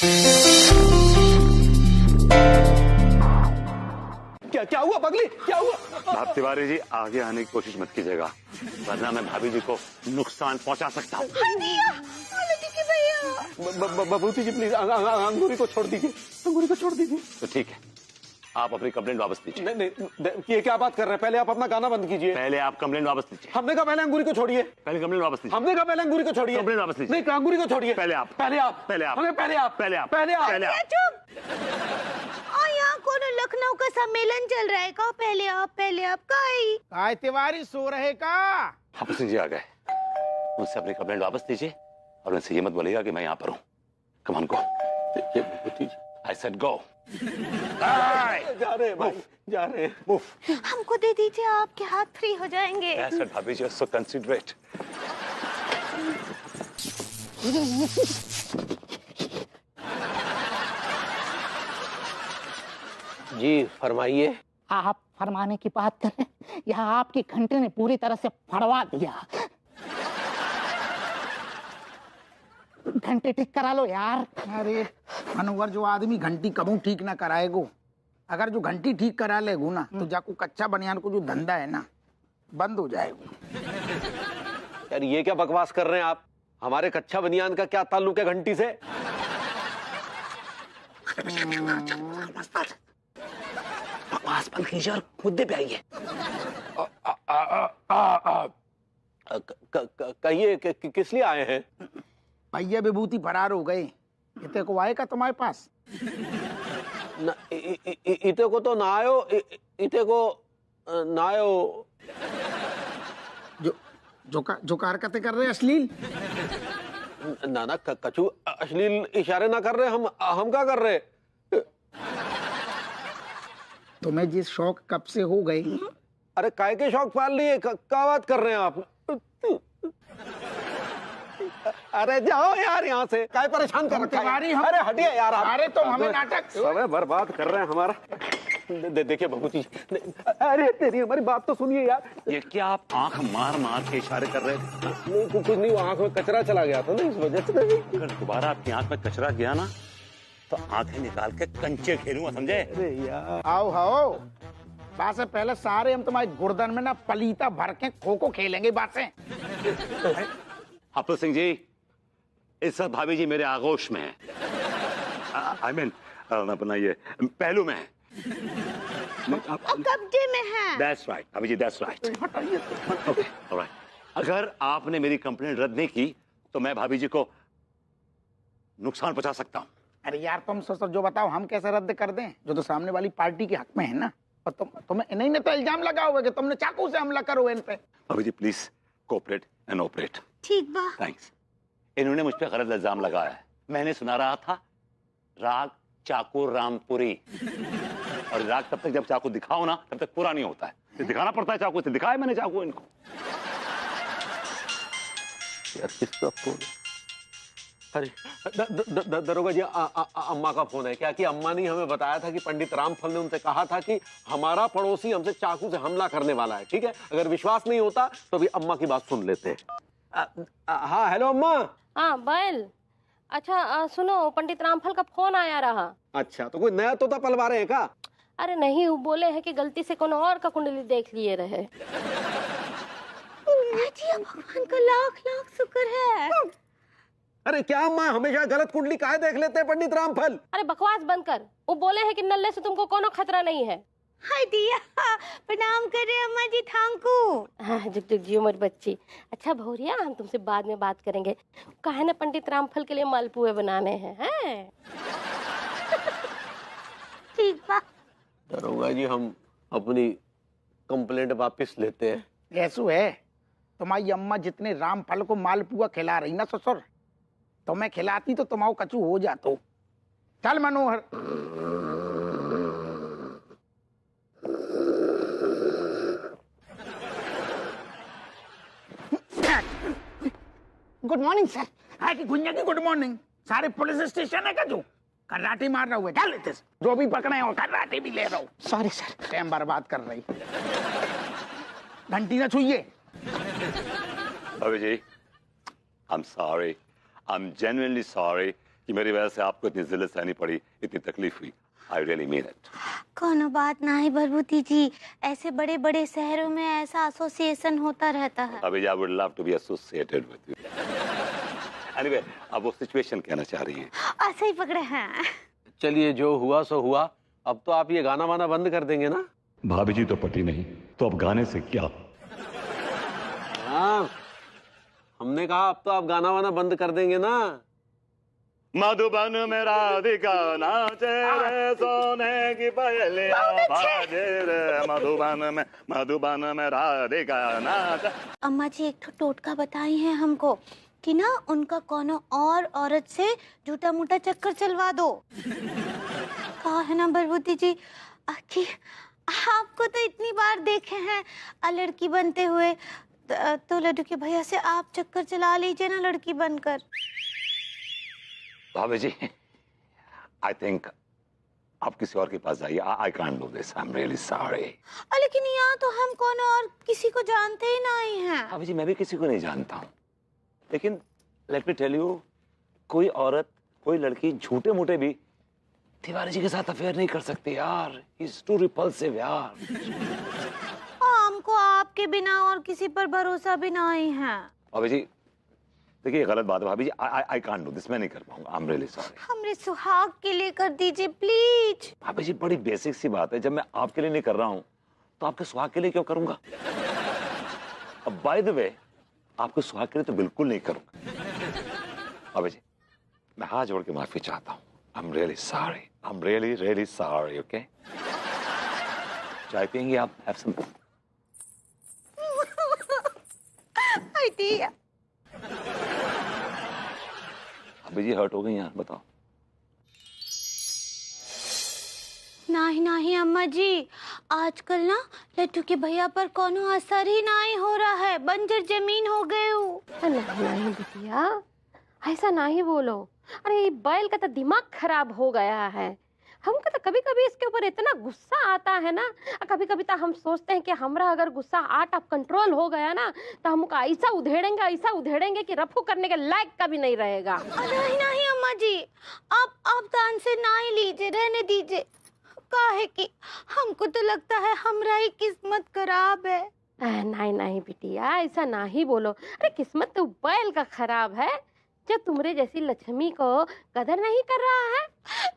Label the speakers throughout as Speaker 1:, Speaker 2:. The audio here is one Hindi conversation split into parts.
Speaker 1: क्या हुआ पगली, क्या हुआ?
Speaker 2: साहब तिवारी जी, आगे आने की कोशिश मत कीजिएगा, वरना मैं भाभी जी को नुकसान पहुंचा सकता हूँ।
Speaker 1: बबूती जी प्लीज अंगूरी को छोड़ दीजिए, अंगूरी को छोड़ दीजिए।
Speaker 2: तो ठीक है, आप अपनी कंप्लेंट वापस लीजिए।
Speaker 1: नहीं, ये क्या बात कर रहे हैं? पहले आप अपना गाना बंद कीजिए।
Speaker 2: पहले आप कंप्लेंट वापस लीजिए।
Speaker 1: हमने कहा पहले अंगूरी को छोड़िए।
Speaker 2: पहले कंप्लेंट वापस लीजिए।
Speaker 1: हमने कहा पहले अंगूरी को छोड़िए।
Speaker 2: कंप्लेंट वापस लीजिए।
Speaker 1: नहीं, अंगूरी को छोड़िए।
Speaker 2: पहले आप,
Speaker 1: पहले आप,
Speaker 2: पहले आप,
Speaker 1: हमें पहले आप,
Speaker 2: पहले आप,
Speaker 1: पहले आप,
Speaker 2: पहले आप।
Speaker 3: यहाँ कौन लखनऊ का सम्मेलन चल रहा है? का पहले आप
Speaker 4: काय तिवारी सो रहे का?
Speaker 2: हापुड़ सिंह जी आ गए, उनसे अपनी कंप्लेंट वापस लीजिए और उनसे ये मत बोलिएगा कि मैं यहाँ पर हूँ। Come on go. I said go.
Speaker 1: जा रहे हैं भाई, जा रहे हैं।
Speaker 2: मूव।
Speaker 3: हमको दे दीजिए, आपके हाथ फ्री हो जाएंगे।
Speaker 2: I said, भाभी जी, so considerate.
Speaker 1: जी फरमाइए।
Speaker 5: आप फरमाने की बात करें या आपकी घंटे ने पूरी तरह से फड़वा दिया? घंटे ठीक करा लो यार।
Speaker 4: अरे मनोवर, जो आदमी घंटी कबू ठीक ना कराएगो, अगर जो घंटी ठीक करा लेगो ना तो जाको कच्चा बनियान को जो धंधा है ना बंद हो जाएगा।
Speaker 1: यार ये क्या बकवास कर रहे हैं आप? हमारे कच्चा बनियान का क्या ताल्लुक है घंटी से?
Speaker 2: बकवास बंद कीजिए और मुद्दे पे आइए।
Speaker 1: कहिए किस लिए आए हैं?
Speaker 4: भैया विभूति फरार हो गए, इतने को आएगा तुम्हारे पास?
Speaker 1: इते को तो ना आयो, इते को ना आयो।
Speaker 4: जो कारकते कर रहे हैं अश्लील।
Speaker 1: ना कछु अश्लील इशारे ना कर रहे, हम क्या कर रहे?
Speaker 4: तुम्हें जिस शौक कब से हो गए।
Speaker 1: अरे काय के शौक पाल लिए? क्या बात कर रहे हैं आप? अरे जाओ यार यहाँ से, काय परेशान कर रखा है? अरे हटिए यार आप।
Speaker 4: अरे तुम हमें नाटक
Speaker 1: समय बर्बाद कर रहे हैं हमारा। देखिए भगवती, अरे तेरी हमारी बात तो सुनिए यार।
Speaker 2: ये क्या आप आंख मार मार के इशारे कर रहे हैं?
Speaker 1: नहीं कुछ नहीं, आंख में कचरा चला गया था ना, इस वजह से।
Speaker 2: अगर दोबारा आपकी आंख में कचरा गया ना तो आंखें निकाल के कंचे खेलूंगा, समझे?
Speaker 1: अरे यार
Speaker 4: आओ बात से पहले सारे हम तुम्हारे गुर्दन में ना पलीता भर के खो खो खेलेंगे बातें।
Speaker 2: हापुड़ सिंह जी, इस वक्त भाभी जी मेरे आगोश में है। आई मीन अपना ये पहलू में है।
Speaker 3: कब्जे में है।
Speaker 2: That's right, भाभी जी, that's right. Okay, all right. अगर आपने मेरी कंप्लेंट रद्द नहीं की तो मैं भाभी जी को नुकसान पहुंचा सकता हूँ।
Speaker 4: अरे यार तुम सोचो, जो बताओ हम कैसे रद्द कर दें, जो तो सामने वाली पार्टी के हक में है ना। और तुम्हें इन्हीं ने तो इल्जाम लगा हुआ कि तुमने चाकू से हमला करो इन पे।
Speaker 2: भाभी जी प्लीज कोऑपरेट एंड ऑपरेट।
Speaker 3: ठीक बा।
Speaker 2: थैंक्स। इन्होंने मुझ पे गलत इल्जाम लगाया है। मैंने सुना रहा था राग चाकू रामपुरी, और राग तब तक जब चाकू दिखाओ ना तब तक पूरा नहीं होता है, तो दिखाना पड़ता है चाकू से। दिखाया मैंने चाकू इनको।
Speaker 1: यार किसका फोन? अरे दरोगा जी, अम्मा का फोन है क्या? कि अम्मा ने हमें बताया था कि पंडित रामफल ने उनसे कहा था कि हमारा पड़ोसी हमसे चाकू से हमला करने वाला है। ठीक है, अगर विश्वास नहीं होता तो अभी अम्मा की बात सुन लेते हैं। हाँ हेलो अम्मा।
Speaker 6: हाँ बैल। अच्छा सुनो, पंडित रामफल का फोन आया रहा।
Speaker 1: अच्छा, तो कोई नया तोता पलवा रहे हैं क्या?
Speaker 6: अरे नहीं, वो बोले हैं कि गलती से कोनो और का कुंडली देख लिए रहे।
Speaker 3: भगवान का लाख लाख शुक्र है।
Speaker 1: अरे क्या अम्मा, हमेशा गलत कुंडली काहे देख लेते हैं पंडित रामफल?
Speaker 6: अरे बकवास बंद कर। वो बोले हैं कि नल्ले से तुमको कोनो खतरा नहीं है।
Speaker 3: हाय दिया, प्रणाम करे अम्मा जी थांकू।
Speaker 6: हाँ जुग जुग जियो मेरी बच्ची। अच्छा भौरिया, हम तुमसे बाद में बात करेंगे। कहे ना पंडित रामफल के लिए मालपुए बनाने हैं।
Speaker 3: ठीक बा।
Speaker 1: दरोगा जी, हम अपनी कंप्लेंट वापस लेते हैं।
Speaker 4: ऐसू है, तुम्हारी अम्मा जितने रामफल को मालपुआ खिला रही ना ससुर, तो मैं खिलाती तो तुम्हारा कचू हो जातो। चल मनोहर। Good morning sir. है कि गुंजा की गुड मॉर्निंग? सारे पुलिस स्टेशन है का जो कराटे मार रहा हुआ? चल लेते जो भी पकड़े हो कराटे भी ले रहा हूँ।
Speaker 5: Sorry sir.
Speaker 4: टाइम बर्बाद कर रही। घंटी ना छुइए।
Speaker 2: भाभी जी, I'm sorry, I'm genuinely sorry कि मेरी वजह से आपको इतनी जिल्लत सहनी पड़ी, इतनी तकलीफ हुई। I really mean it.
Speaker 3: कोनो बात नहीं भरभूति जी, ऐसे बड़े बड़े शहरों में ऐसा एसोसिएशन होता रहता है।
Speaker 2: अभी I would love to be associated with you. Anyway, अब वो सिचुएशन कहना चाह रही हैं।
Speaker 3: ऐसे ही पकड़े हैं।
Speaker 1: चलिए, जो हुआ सो हुआ। अब तो आप ये गाना वाना बंद कर देंगे ना?
Speaker 2: भाभी जी तो पटी नहीं, तो अब गाने से क्या?
Speaker 1: हाँ, हमने कहा अब तो आप गाना वाना बंद कर देंगे ना?
Speaker 2: मधुबन में राधिका नाचे रे, सोने की पहेलियां बाजे रे, मधुबन में राधिका नाचे।
Speaker 3: अम्मा जी एक तो टोटका बताई हैं हमको कि ना उनका कोनो और औरत से झूठा मूठा चक्कर चलवा दो। कहा है ना भरभूति जी कि आपको तो इतनी बार देखे हैं लड़की बनते हुए, तो लड्डू के भैया से आप चक्कर चला लीजिए ना लड़की बनकर।
Speaker 2: भाभी जी, आई थिंक आप किसी और के पास जाइए। I can't do this, I am really sorry.
Speaker 3: लेकिन यहाँ तो हम कौन और किसी को जानते ही नहीं हैं।
Speaker 2: भाभी जी, मैं भी किसी को नहीं जानता हूँ, लेकिन लेट मी टेल यू, कोई औरत, कोई लड़की झूठे मूठे भी तिवारी जी के साथ अफेयर नहीं कर सकती यार। इज टू रिपल्सिव यार।
Speaker 3: हमको आपके बिना और किसी पर भरोसा भी नहीं है।
Speaker 2: भाभी जी देखिए, गलत बात है भाभी जी। आई कांट डू दिस, मैं नहीं कर पाऊंगा। आई एम रियली सॉरी।
Speaker 3: हमरे सुहाग के लिए कर दीजिए प्लीज।
Speaker 2: भाभी जी, बड़ी बेसिक सी बात है, जब मैं आपके लिए नहीं कर रहा हूँ तो आपके सुहाग के लिए क्यों करूंगा? अब बाय द वे, आपके सुहाग के लिए तो बिल्कुल नहीं करूंगा। भाभी जी, मैं हाथ जोड़ के माफी चाहता हूँ। I am really sorry, I am really really sorry. Okay, चाय पियेंगे आप? Have some.
Speaker 3: आइडिया।
Speaker 2: भाभी जी हर्ट हो गई यार, बताओ।
Speaker 3: नहीं नहीं अम्मा जी, आजकल ना लड्डू के भैया पर कोनो असर ही नहीं हो रहा है, बंजर जमीन हो गए हो।
Speaker 6: नहीं नहीं बिटिया, ऐसा नहीं बोलो। अरे ये बैल का तो दिमाग खराब हो गया है। हमको तो कभी कभी इसके ऊपर इतना गुस्सा आता है ना, कभी कभी तो हम सोचते हैं कि हमरा अगर गुस्सा आउट ऑफ कंट्रोल हो गया ना तो हमको ऐसा उधेड़ेंगे कि रफू करने के लायक का भी नहीं रहेगा।
Speaker 3: नहीं नहीं अम्मा जी, आप दान से नहीं लीजिए, रहने दीजिए। काहे कि हमको तो लगता है हमरा ही किस्मत खराब है।
Speaker 6: नहीं नहीं बिटिया, ऐसा नहीं बोलो। अरे किस्मत तो बैल का खराब है जो तुमरे जैसी लक्ष्मी को कदर नहीं कर रहा है।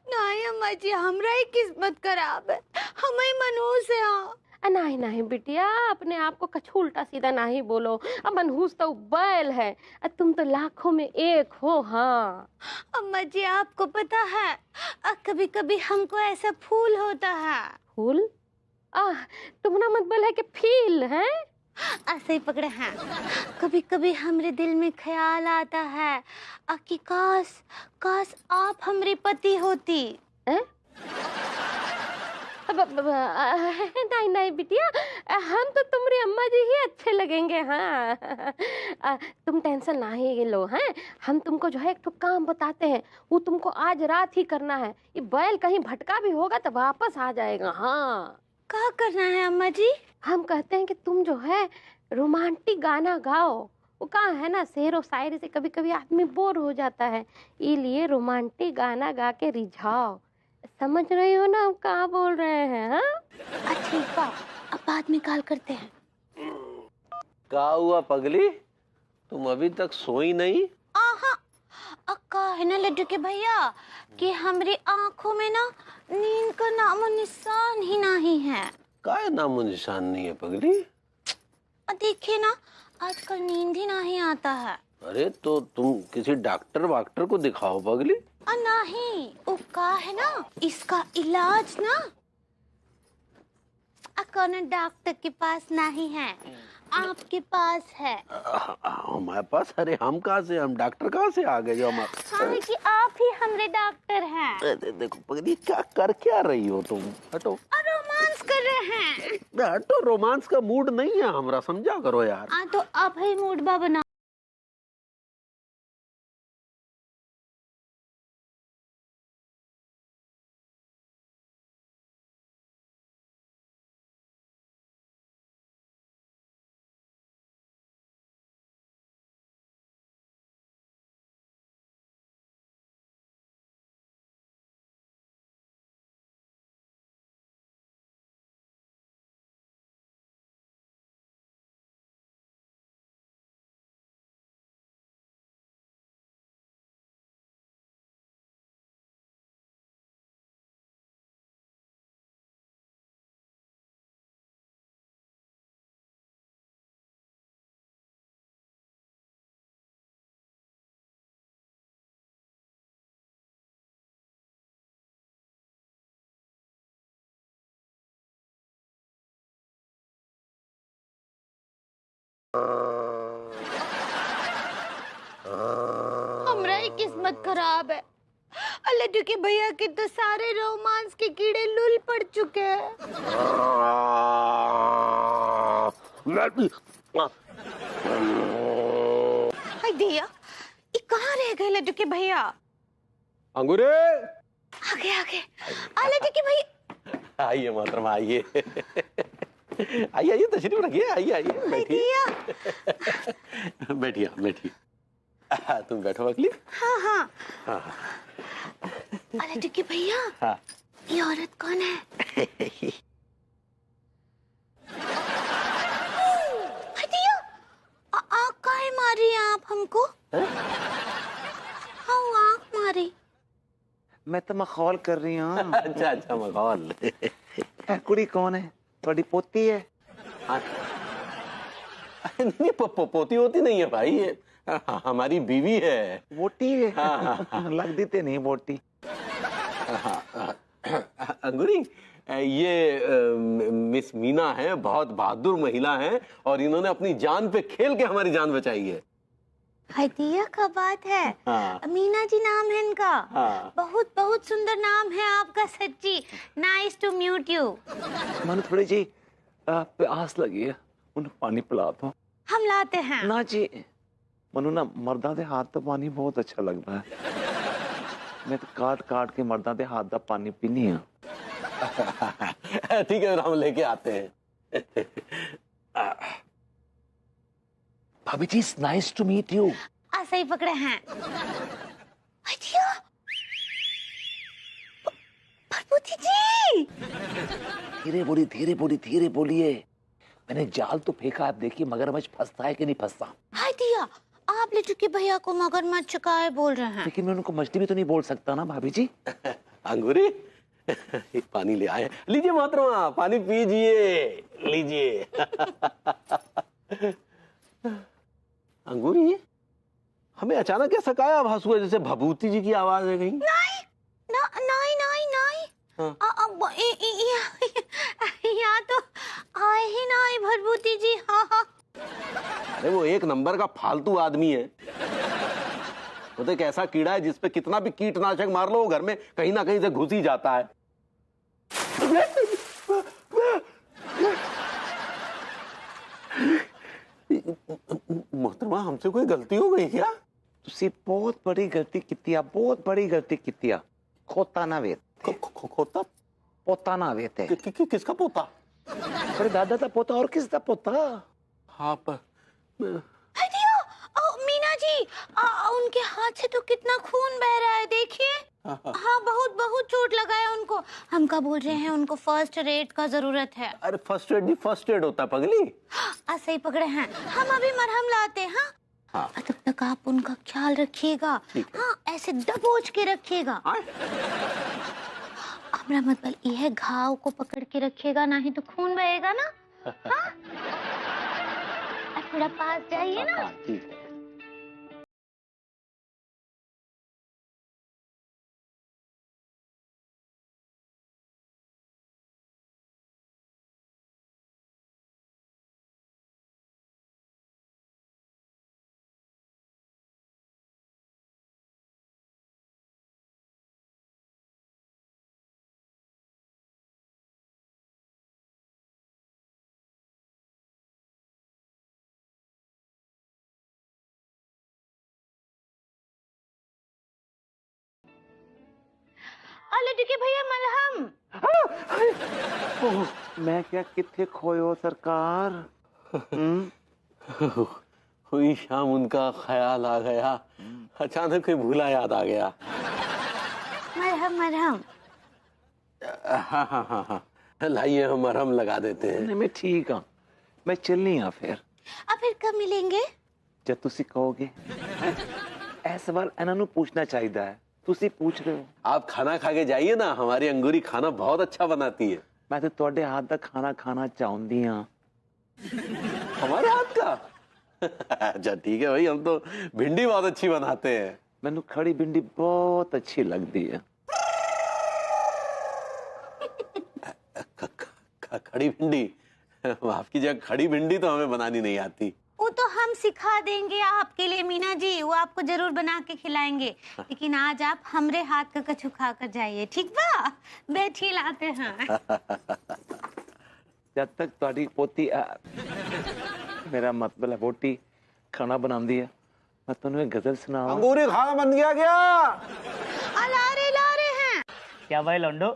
Speaker 3: नहीं अम्मा जी, हमरा ही किस्मत खराब है, हम ही मनहूस है। हाँ
Speaker 6: नहीं नहीं बिटिया, अपने आप को कछु उल्टा सीधा नहीं बोलो। अब मनहूस तो बैल है, तुम तो लाखों में एक हो। हाँ
Speaker 3: अम्मा जी, आपको पता है कभी कभी हमको ऐसा फूल होता है।
Speaker 6: फूल? तुमरा मतलब है कि फील है?
Speaker 3: ऐसे ही पकड़े हैं। कभी कभी हमरे दिल में ख्याल आता है कि काश आप हमरे पति होती।
Speaker 6: नहीं नहीं बिटिया, हम तो तुम्हारी अम्मा जी ही अच्छे लगेंगे। हाँ तुम टेंशन नहीं लो। हैं, हम तुमको जो है एक तो काम बताते हैं, वो तुमको आज रात ही करना है। ये बैल कहीं भटका भी होगा तो वापस आ जाएगा। हाँ,
Speaker 3: क्या करना है अम्मा जी?
Speaker 6: हम कहते हैं कि तुम जो है रोमांटिक गाना गाओ। वो कहाँ है ना, शेर और शायरी से कभी कभी आदमी बोर हो जाता है, इसलिए रोमांटिक गाना गा के रिझाओ। समझ रही हो ना हम कहाँ बोल रहे हैं? हाँ
Speaker 3: ठीक है, अब बाद में कॉल करते हैं।
Speaker 1: क्या हुआ पगली, तुम अभी तक सोई नहीं?
Speaker 3: अक्का है ना लड्डू के भैया कि हमारी आंखों में ना नींद का नामो निशान ही नहीं है।
Speaker 1: काय नामो निशान नहीं है पगली?
Speaker 3: देखिए ना, आजकल नींद ही नहीं आता है।
Speaker 1: अरे तो तुम किसी डॉक्टर वाक्टर को दिखाओ पगली।
Speaker 3: नहीं, वो का है ना, इसका इलाज ना कौन डॉक्टर के पास नहीं है, आपके पास है।
Speaker 1: हमारे पास? अरे हम कहाँ से, हम डॉक्टर कहाँ से आ गए जो हमारे?
Speaker 3: हाँ कि आप ही हमारे डॉक्टर हैं।
Speaker 1: देखो पगली, क्या कर क्या रही हो तुम? हटो।
Speaker 3: रोमांस कर रहे हैं।
Speaker 1: हटो, रोमांस का मूड नहीं है हमारा, समझा करो यार।
Speaker 3: तो अब ही मूड बना किस्मत खराब है। लड्डू के भैया के तो सारे रोमांस के कीड़े लुल पड़ चुके हैं। हाय दिया, ये कहाँ रह गए लड्डू के भैया?
Speaker 1: अंगूरे,
Speaker 3: आगे आगे। लड्डू के भैया
Speaker 1: आइए मोहतरमा, आइए। आइए आइए, तशरीफ रखिए, आइए आइए, बैठिए।
Speaker 3: दिया।
Speaker 1: बैठिए बैठिए। तुम बैठो अगली।
Speaker 3: हाँ हाँ। लड्डू के भैया,
Speaker 1: हाँ।
Speaker 3: ये औरत कौन है? दिया, आँख काहे मारी आप हमको? हाँ, आँख मारी।
Speaker 7: मैं तो मखौल कर रही हूँ।
Speaker 1: अच्छा अच्छा, मखौल।
Speaker 7: कुड़ी कौन है? थोड़ी पोती है?
Speaker 1: नहीं, पोती होती नहीं है भाई, ये हमारी बीवी है।
Speaker 7: वोटी है?
Speaker 1: हाँ।
Speaker 7: लग देते नहीं वोटी।
Speaker 1: अंगूरी, ये मिस मीना है, बहुत बहादुर महिला है और इन्होंने अपनी जान पे खेल के हमारी जान बचाई है।
Speaker 3: दिया का बात है।
Speaker 1: हाँ।
Speaker 3: मीना जी नाम है इनका।
Speaker 1: हाँ।
Speaker 3: बहुत बहुत सुंदर नाम है आपका, सच्ची। Nice to meet you.
Speaker 7: मैंने थोड़ी जी प्यास लगी है, उन्हें पानी पिला दो।
Speaker 3: हम लाते हैं।
Speaker 7: ना जी, मनु ना मर्दा दे हाथ का पानी बहुत अच्छा लगता है। मैं तो काट काट के मर्दा दे हाथ का पानी पीनी है।
Speaker 1: ठीक है, हम लेके आते हैं।
Speaker 7: भाभी जी, नाइस टू मीट यू।
Speaker 3: सही पकड़े हैं। दिया, भरभूति जी।
Speaker 7: धीरे बोलिए। मैंने जाल तो फेंका, आप देखिए मगरमच्छ फंसता है कि नहीं फंसता।
Speaker 3: हाय दिया, आप लड्डू के भैया को मगरमच्छ काहे बोल रहे हैं?
Speaker 7: लेकिन मैं उनको मछली भी तो नहीं बोल सकता ना भाभी जी।
Speaker 1: अंगूरी, पानी ले आए। लीजिए मोहतरमा, पानी पीजिए, लीजिए। अंगूरी, हमें अचानक ऐसा क्या आभास हुआ जैसे भभूति जी की आवाज है कहीं?
Speaker 3: नहीं नहीं।
Speaker 1: हाँ।
Speaker 3: यहाँ तो आए ही ना आए भरभूति जी। हाँ।
Speaker 1: अरे वो एक नंबर का फालतू आदमी है। वो तो एक ऐसा कीड़ा है जिसपे कितना भी कीटनाशक मार लो, वो घर में कहीं ना कहीं से घुस ही जाता है। मोहतरमा, हमसे कोई गलती हो गई क्या?
Speaker 7: तुसी बहुत बड़ी गलती कितिया। खोता ना वेत
Speaker 1: खोता?
Speaker 7: पोता ना वेत है।
Speaker 1: किसका पोता?
Speaker 7: अरे दादा का पोता और किसका पोता?
Speaker 1: हाँ पर
Speaker 3: मीना जी, उनके हाथ से तो कितना खून बह रहा है, देखिए। हाँ, बहुत बहुत चोट लगा है उनको। हम क्या बोल रहे हैं, उनको फर्स्ट एड का जरूरत है।
Speaker 1: अरे फर्स्ट एड जी, फर्स्ट एड होता है पगली।
Speaker 3: सही पकड़े हैं। हम अभी मरहम लाते हैं। हाँ। तब तक आप उनका ख्याल रखिएगा। हाँ, ऐसे दबोच के रखिएगा। हमरा मतलब यह घाव को पकड़ के रखिएगा, नहीं तो खून बहेगा ना। हाँ? थोड़ा पास जाइए ना।
Speaker 1: ठीक है।
Speaker 3: लड्डू के भैया मलहम।
Speaker 7: मैं क्या किथे खोयो सरकार?
Speaker 1: हुई शाम उनका ख्याल आ गया, अचानक कोई भूला याद आ गया।
Speaker 3: मरहम मरहम।
Speaker 1: हाँ, लाइए हम मरहम लगा देते हैं।
Speaker 7: नहीं, मैं ठीक हूँ, मैं चलनी हाँ फिर।
Speaker 3: अब फिर कब मिलेंगे?
Speaker 7: जब तुसी कहोगे। ऐ सवाल इन्हां नूं पूछना चाहिए है, तुसी पूछ रहे हो।
Speaker 1: आप खाना खा के जाइए ना, हमारी अंगूरी खाना बहुत अच्छा बनाती है।
Speaker 7: मैं तो तुहाडे हाथ दा खाना खाना चाहुंदी हां।
Speaker 1: हमारे हाथ का? अच्छा ठीक है भाई, हम तो भिंडी बहुत अच्छी बनाते हैं।
Speaker 7: मैनू खड़ी भिंडी बहुत अच्छी लगती है।
Speaker 1: खड़ी भिंडी? माफ कीजिए, खड़ी भिंडी तो हमें बनानी नहीं आती।
Speaker 3: वो तो हम सिखा देंगे आपके लिए मीना जी, वो आपको जरूर बना के खिलाएंगे, लेकिन आज आप हमरे हाथ का कछु खा कर जाइए, ठीक बा? बैठी लाते हैं।
Speaker 7: जब तक ਤੁਹਾਡੀ ਪੋਤੀ मेरा मतलब है वोटी खाना बनाती है, मैं तुम्हें एक गजल सुनाऊं।
Speaker 1: अंगूरी खाना बन गया क्या?
Speaker 3: ला रहे हैं।
Speaker 8: क्या भाई लौंडो,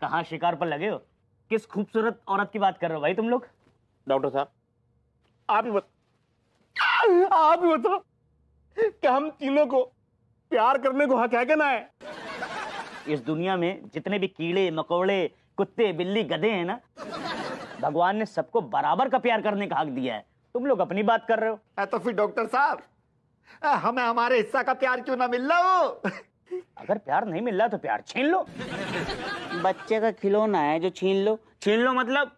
Speaker 8: कहाँ शिकार पर लगे हो? किस खूबसूरत औरत की बात कर रहे हो भाई तुम लोग?
Speaker 9: डॉक्टर साहब आप ही बताओ कि हम तीनों को प्यार करने को हक है कि ना है?
Speaker 8: इस दुनिया में जितने भी कीड़े मकोड़े कुत्ते बिल्ली गधे हैं ना, भगवान ने सबको बराबर का प्यार करने का हक दिया है। तुम लोग अपनी बात कर रहे हो।
Speaker 9: तो फिर डॉक्टर साहब हमें हमारे हिस्सा का प्यार क्यों ना मिल रहा हो?
Speaker 8: अगर प्यार नहीं मिल रहा तो प्यार छीन लो।
Speaker 10: बच्चे का खिलौना है जो छीन लो।
Speaker 8: छीन लो मतलब?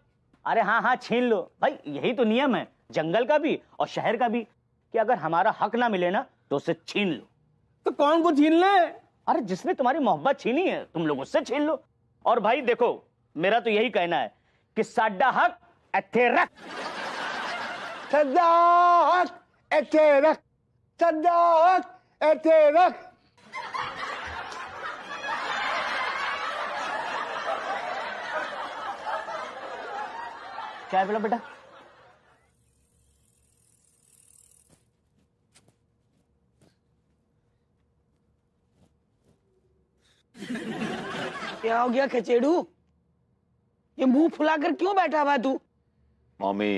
Speaker 8: अरे हाँ छीन लो भाई, यही तो नियम है जंगल का भी और शहर का भी, कि अगर हमारा हक ना मिले ना तो उसे छीन लो।
Speaker 9: तो कौन को छीन ले?
Speaker 8: अरे जिसने तुम्हारी मोहब्बत छीनी है तुम लोग उससे छीन लो। और भाई देखो, मेरा तो यही कहना है कि साडा हक इत्थे रख।
Speaker 9: सदा हक इत्थे रख, सदा हक इत्थे रख।
Speaker 8: चाय पिला बेटा।
Speaker 10: क्या हो गया खचेड़ू, ये मुंह फुलाकर क्यों बैठा हुआ है तू?
Speaker 2: मम्मी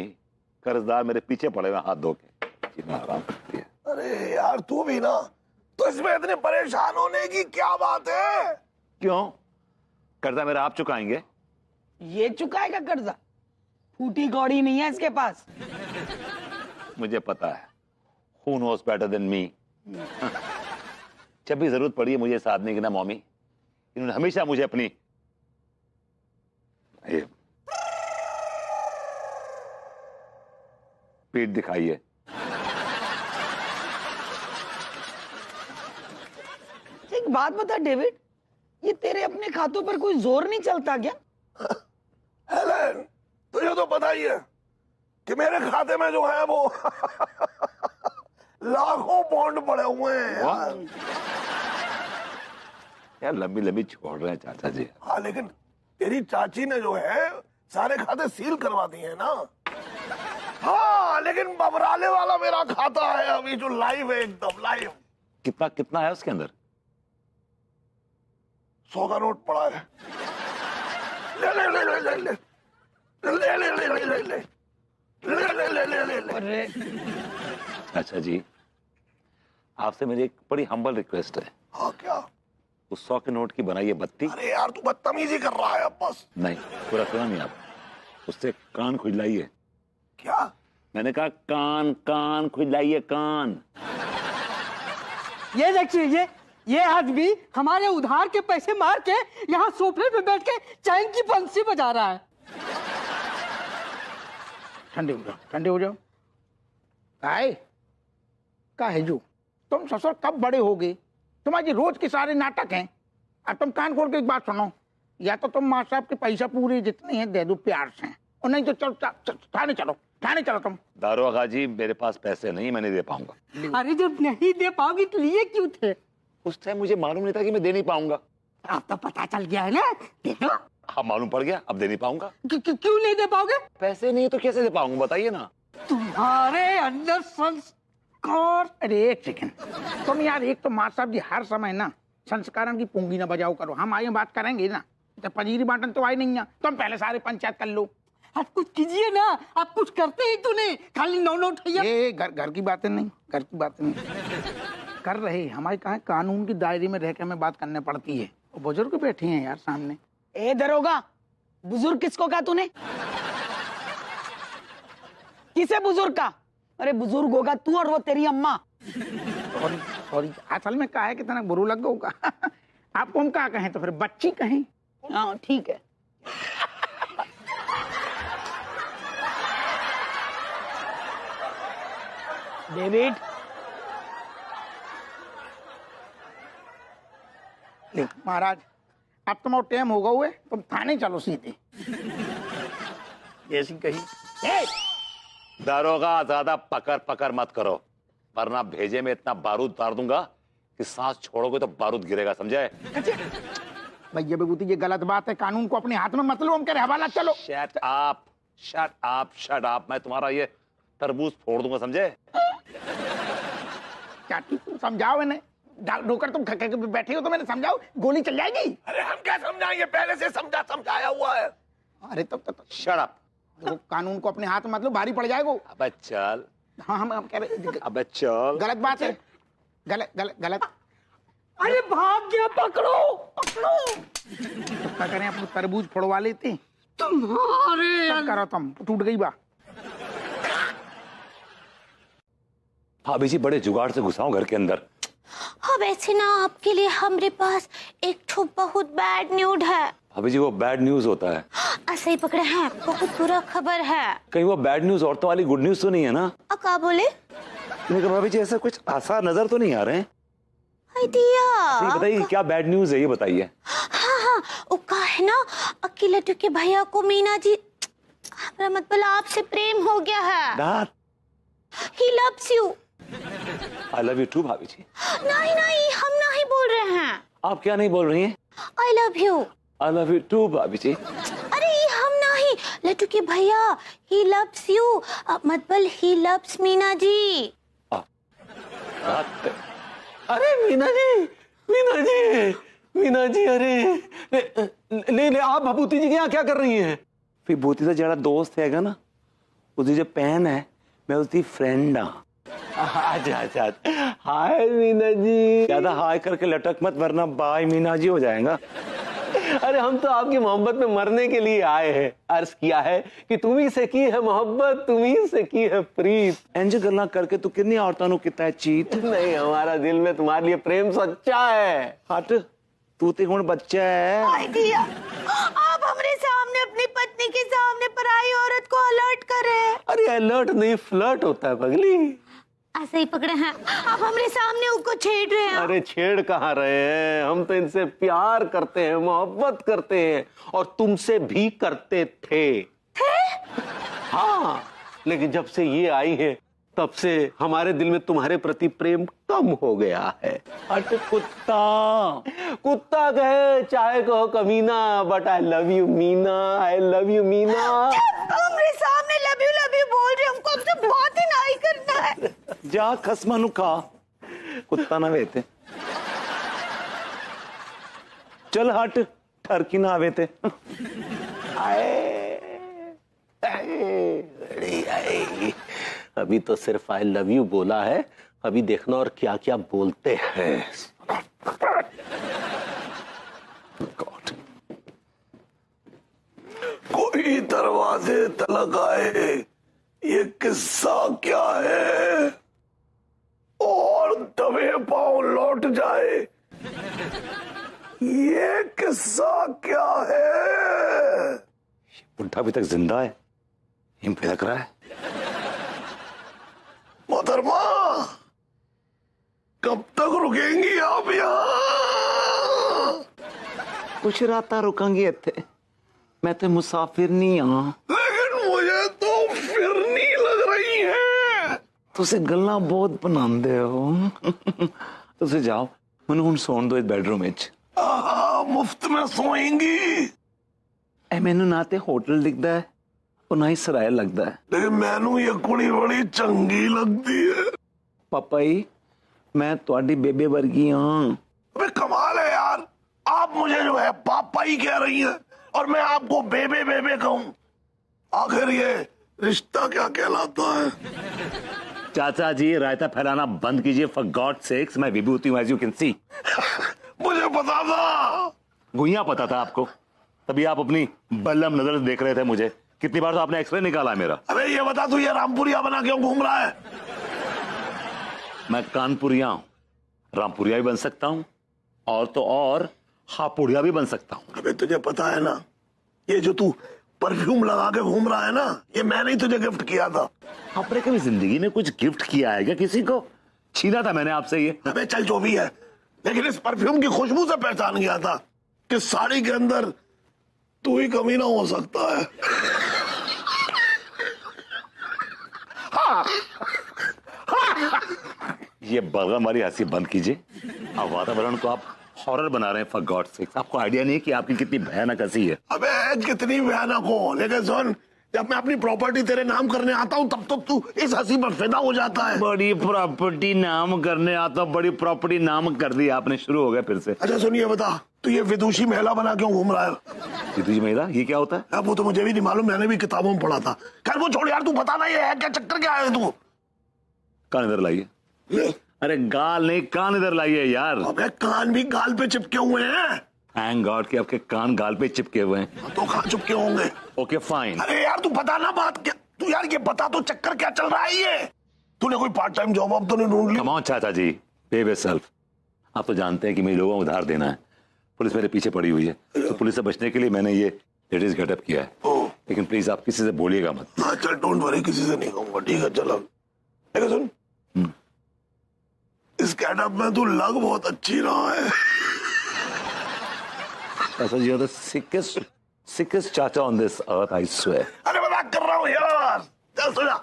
Speaker 2: कर्जदार मेरे पीछे पड़े हुए हाथ धो के, जितना आराम करती है।
Speaker 11: अरे यार तू भी ना, तो इसमें इतने परेशान होने की क्या बात है?
Speaker 2: क्यों? कर्जा मेरा आप चुकाएंगे?
Speaker 10: ये चुकाएगा कर्जा? फूटी कौड़ी नहीं है इसके पास।
Speaker 2: मुझे पता है, who knows better than me। जब भी जरूरत पड़ी है मुझे इस आदमी की ना मम्मी, इन्होंने हमेशा मुझे अपनी पीठ दिखाई है।
Speaker 10: एक बात बता डेविड, ये तेरे अपने खातों पर कोई जोर नहीं चलता क्या?
Speaker 11: हेलन, तुझे तो पता ही है कि मेरे खाते में जो है वो लाखों बॉन्ड पड़े हुए हैं यार।
Speaker 2: यार लंबी लंबी छोड़ रहे हैं चाचा जी।
Speaker 11: हाँ लेकिन तेरी चाची ने जो है सारे खाते सील करवा दिए हैं ना। हाँ लेकिन बबराले वाला मेरा खाता है अभी जो लाइव है, एकदम लाइव।
Speaker 2: कितना कितना है उसके अंदर?
Speaker 11: 100 का नोट पड़ा है। ले ले ले ले ले ले ले ले ले ले ले ले ले ले ले ले ले।
Speaker 2: चाचा जी आपसे मेरी एक बड़ी हम्बल रिक्वेस्ट है।
Speaker 11: हाँ क्या?
Speaker 2: उस 100 के नोट की बनाइए बत्ती।
Speaker 11: अरे यार तू बदतमीजी कर रहा है अब बस।
Speaker 2: नहीं पूरा सुना नहीं आप, उससे कान खुजलाइए।
Speaker 11: क्या?
Speaker 2: मैंने कहा कान कान खुजलाइए कान।
Speaker 10: ये देखिए, ये आदमी हमारे उधार के पैसे मार के यहाँ सोफे पे बैठ के चैन की बंसी बजा रहा है।
Speaker 4: ठंडे हो जाओ, ठंडे हो जाओ। का है जो तुम ससुर कब बड़े हो गए? तुम्हारी रोज के सारे नाटक हैं। अब तुम कान खोल के एक बात सुनो, या तो तुम माँ साहब के पैसा पूरे जितने हैं दे दो प्यार से, और नहीं तो चलो थाने चलो, थाने चलो तुम।
Speaker 2: दारोगा जी मेरे पास पैसे नहीं, मैं नहीं दे पाऊंगा।
Speaker 10: अरे जब नहीं दे पाओगे तो लिए क्यों थे?
Speaker 2: उस टाइम मुझे मालूम नहीं था कि मैं दे नहीं पाऊंगा।
Speaker 10: अब तो पता चल गया है ना, दे दो।
Speaker 2: हाँ मालूम पड़ गया, अब दे नहीं पाऊंगा।
Speaker 10: क्यों नहीं दे पाओगे?
Speaker 2: पैसे नहीं तो कैसे दे पाऊंगा बताइए ना।
Speaker 10: तुम्हारे अंदर संस्कार।
Speaker 4: अरे एक सेकंड, तुम यार एक तो माँ साहब जी हर समय ना संस्कारण की पूंगी ना बजाओ करो। हम आगे बात करेंगे ना, तो पजीरी बांटन तो आई नहीं है। तुम पहले सारे पंचायत कर लो।
Speaker 10: आप कुछ कीजिए ना, आप कुछ करते ही तो नहीं, खाली नौ नौ ठैया।
Speaker 4: ये घर की बातें नहीं, घर की बातें नहीं कर रहे। हमारे कहा कानून की दायरे में रह के हमें बात करने पड़ती है। बुजुर्ग बैठे हैं यार सामने।
Speaker 10: ए दरोगा, बुजुर्ग किसको कहा तूने? किसे बुजुर्ग का? अरे बुजुर्ग होगा तू और वो तेरी अम्मा।
Speaker 4: सॉरी असल में कहा है कितना बुरू लग होगा। आपको हम क्या कहें तो फिर बच्ची कहें?
Speaker 10: हाँ ठीक है। डेविड
Speaker 4: महाराज अब तुम्हारा टाइम होगा हुए, तुम थाने चलो सीधे। जैसी कही।
Speaker 2: दारोगा ज्यादा पकड़ पकड़ मत करो, वरना भेजे में इतना बारूद उतार दूंगा कि सांस छोड़ोगे तो बारूद गिरेगा, समझे?
Speaker 4: भैया विभूति जी गलत बात है, कानून को अपने हाथ में मत लो, हम कह रहे हवाला चलो।
Speaker 2: Shut up, shut up, shut up. मैं तुम्हारा ये तरबूज फोड़ दूंगा, समझे?
Speaker 4: चाची समझाओ इन्हें, डोकर तुम खके बैठे हो तो मैंने समझाओ, गोली चल जाएगी।
Speaker 11: अरे हम क्या समझाएंगे, पहले से समझाया हुआ है।
Speaker 4: अरे तब
Speaker 2: शट अप।
Speaker 4: देखो कानून को अपने हाथ में मत लो, भारी पड़ जाएगा।
Speaker 2: अबे चल।
Speaker 4: हाँ हम कह रहे
Speaker 2: अबे चल।
Speaker 4: गलत बात है, गलत।
Speaker 10: अरे भाग गया, पकड़ो पकड़ो।
Speaker 4: तो क्या करें, अपने तरबूज फोड़वा लेते।
Speaker 10: तुम्हारे
Speaker 4: सब करो तुम, टूट गई बा।
Speaker 2: भाभी जी बड़े जुगाड़ से घुसाओ घर के अंदर।
Speaker 3: हाँ वैसे ना आपके लिए हमारे पास एक ठो बहुत बैड न्यूज है।
Speaker 2: भाभी जी वो बैड न्यूज होता है।
Speaker 3: ऐसे ही पकड़े हैं, बहुत बुरा खबर है।
Speaker 2: कहीं वो बैड न्यूज औरतों वाली गुड न्यूज तो नहीं है ना?
Speaker 3: क्या बोले?
Speaker 2: लेकिन भाभी जी ऐसा कुछ आसार नजर तो नहीं आ रहे हैं।
Speaker 3: दिया
Speaker 2: बताइए क्या बैड न्यूज है, ये बताइए।
Speaker 3: हाँ वो का है ना, अकेले के भैया को मीना जी, हमारा मतलब आपसे प्रेम हो गया है। He loves you।
Speaker 2: I love you too भाभी जी।
Speaker 3: नहीं हम नहीं बोल रहे हैं।
Speaker 2: आप क्या नहीं बोल रही हैं?
Speaker 3: I love you।
Speaker 2: I love you too भाभी जी।
Speaker 3: अरे हम नहीं, लट्टू के भैया he loves you, मतलब he loves मीना जी।
Speaker 1: अरे मीना जी, अरे ले आप भभूति जी के यहाँ क्या कर रही हैं?
Speaker 7: विभूति तो जरा दोस्त हैगा ना, उसकी जो बहन है, मैं उसकी फ्रेंड हाँ।
Speaker 1: अच्छा हाय मीना जी।
Speaker 7: ज्यादा हाय करके लटक मत, वरना बाय मीना जी हो जाएगा।
Speaker 1: अरे हम तो आपकी मोहब्बत में मरने के लिए आए हैं। अर्ज किया है कि तुम्ही से की है मोहब्बत, तुम्ही से की है प्रीत।
Speaker 7: इंज गल्ला करके तू कितनी औरतों को कितना है चीत।
Speaker 1: नहीं, हमारा दिल में तुम्हारे लिए प्रेम सच्चा है।
Speaker 7: हट, तू तो हुण बच्चा है।
Speaker 3: आप हमारे सामने अपनी पत्नी के सामने पराई औरत को अलर्ट कर रहे हैं।
Speaker 1: अरे अलर्ट नहीं, फ्लर्ट होता है पगली।
Speaker 3: ऐसे ही पकड़े हैं, आप हमारे सामने उसको छेड़ रहे हैं।
Speaker 1: अरे छेड़ कहाँ रहे हैं, हम तो इनसे प्यार करते हैं, मोहब्बत करते हैं, और तुमसे भी करते थे? हाँ, लेकिन जब से ये आई है तब से हमारे दिल में तुम्हारे प्रति प्रेम कम हो गया है।
Speaker 7: हट
Speaker 1: कुत्ता कहे चाहे कहो कमीना, but I love you Meena, I love you Meena.
Speaker 3: हमारे सामने लव यू बोल रहे, हमको आपसे बात ही नहीं करना है।
Speaker 7: जा खसमा नु खा, कुत्ता ना वेते। चल हट, ठरकी ना आवे ते।
Speaker 1: अभी तो सिर्फ आई लव यू बोला है, अभी देखना और क्या क्या बोलते हैं।
Speaker 11: कोई दरवाजे तलक आए, ये किस्सा क्या है, और दबे पांव लौट जाए, ये किस्सा क्या है।
Speaker 2: बुढ़ा अभी तक जिंदा है, हिम फिरक रहा है।
Speaker 11: मोहतरमा, कब तक रुकेंगी आप यहाँ?
Speaker 7: कुछ राता रुकांगी इत्थे, मैं तो मुसाफिर नहीं हाँ।
Speaker 11: लेकिन मुझे तो फिरनी लग रही है।
Speaker 7: तुसे गल्ला बहुत बनांदे हो। तुसे जाओ, मैनू हुण सोन दो इस बेडरूम विच।
Speaker 11: मुफ्त में सोएंगी?
Speaker 7: ए मैनू ना ते होटल दिखदा है और ना ही सराय लगदा है।
Speaker 11: लेकिन मैनू ये कुड़ी बड़ी चंगी लगती है।
Speaker 7: पापा जी, मैं तुहाडी बेबे वर्गी हाँ।
Speaker 11: अबे कमाल है यार, आप मुझे जो है पापा ही कह रही हैं और मैं आपको बेबे बेबे कहूं। आखिर ये रिश्ता क्या कहलाता है?
Speaker 2: चाचा जी रायता फैलाना बंद कीजिए, फॉर गॉड सेक्स। मैं विभूति हूं, एज यू कैन सी।
Speaker 11: मुझे पता था।
Speaker 2: गुइया पता था आपको, तभी आप अपनी बल्लम नजर से देख रहे थे मुझे। कितनी बार तो आपने एक्सरे निकाला है मेरा।
Speaker 11: अबे ये बता तू ये रामपुरिया बना क्यों घूम रहा है?
Speaker 2: मैं कानपुरिया हूं, रामपुरिया भी बन सकता हूं, और तो और हापुड़िया भी बन सकता हूं।
Speaker 11: अबे तुझे पता है ना, ये जो तू परफ्यूम लगा के घूम रहा है ना, ये मैंने ही तुझे गिफ्ट किया था।
Speaker 2: आपने कभी जिंदगी में कुछ गिफ्ट किया है क्या किसी को? छीना था मैंने आपसे ये।
Speaker 11: अबे चल जो भी है, लेकिन इस परफ्यूम की खुशबू से पहचान गया था कि साड़ी के अंदर तू ही कमीना हो सकता है।
Speaker 2: ये बलगम वाली हंसी बंद कीजिए। अब वातावरण को आप हॉरर बना रहे हैं फॉर गॉड सेक। आपको आइडिया नहीं कि आपकी कितनी भयानक हंसी है।
Speaker 11: अबे कितनी भयानक हो, लेकिन सुन, जब मैं अपनी प्रॉपर्टी तेरे नाम करने आता हूँ तब तो तू इस हंसी पर फिदा हो जाता है।
Speaker 2: बड़ी प्रॉपर्टी नाम करने आता हूँ, बड़ी प्रॉपर्टी नाम कर दी आपने, शुरू हो गया फिर से।
Speaker 11: अच्छा सुनिए, बता तू ये विदुषी महिला बना क्यों घूम रहा है?
Speaker 2: विदुषी महिला ये क्या होता है?
Speaker 11: अब वो तो मुझे भी नहीं मालूम, मैंने भी किताबों में पढ़ा था। खैर वो छोड़ यार, तू बता ना ये है क्या, चक्कर क्या है तू?
Speaker 2: कान इधर लाइए। अरे गाल नहीं, कान इधर लाइए यार।
Speaker 11: अबे कान भी गाल पे चिपके हुए हैं।
Speaker 2: थैंक गॉड कि आपके कान गाल पे चिपके हुए हैं।
Speaker 11: तो कहाँ चिपके होंगे?
Speaker 2: Okay fine.
Speaker 11: अरे यार तू बता ना बात क्या, तू यार ये बता तो चक्कर क्या चल रहा है ये? तूने कोई पार्ट टाइम जॉब अब तो नहीं ढूंढ ली?
Speaker 2: कम ऑन चाचा जी, पे योरसेल्फ। आप तो जानते हैं कि मुझे लोगों को उधार देना है, पुलिस मेरे पीछे पड़ी हुई है, तो पुलिस से बचने के लिए मैंने ये लेडीज गेटअप किया है। लेकिन प्लीज आप किसी से बोलिएगा मत।
Speaker 11: हाँ चल, डोंट वरी, किसी से नहीं कहूंगा। ठीक है चल। अब सुन, इस गेटअप में तू लग बहुत अच्छी रहा है।
Speaker 2: चाचा जी, sickest चाचा on this earth, I swear.
Speaker 11: अरे मजाक कर रहा हूँ यार, चल सो जा।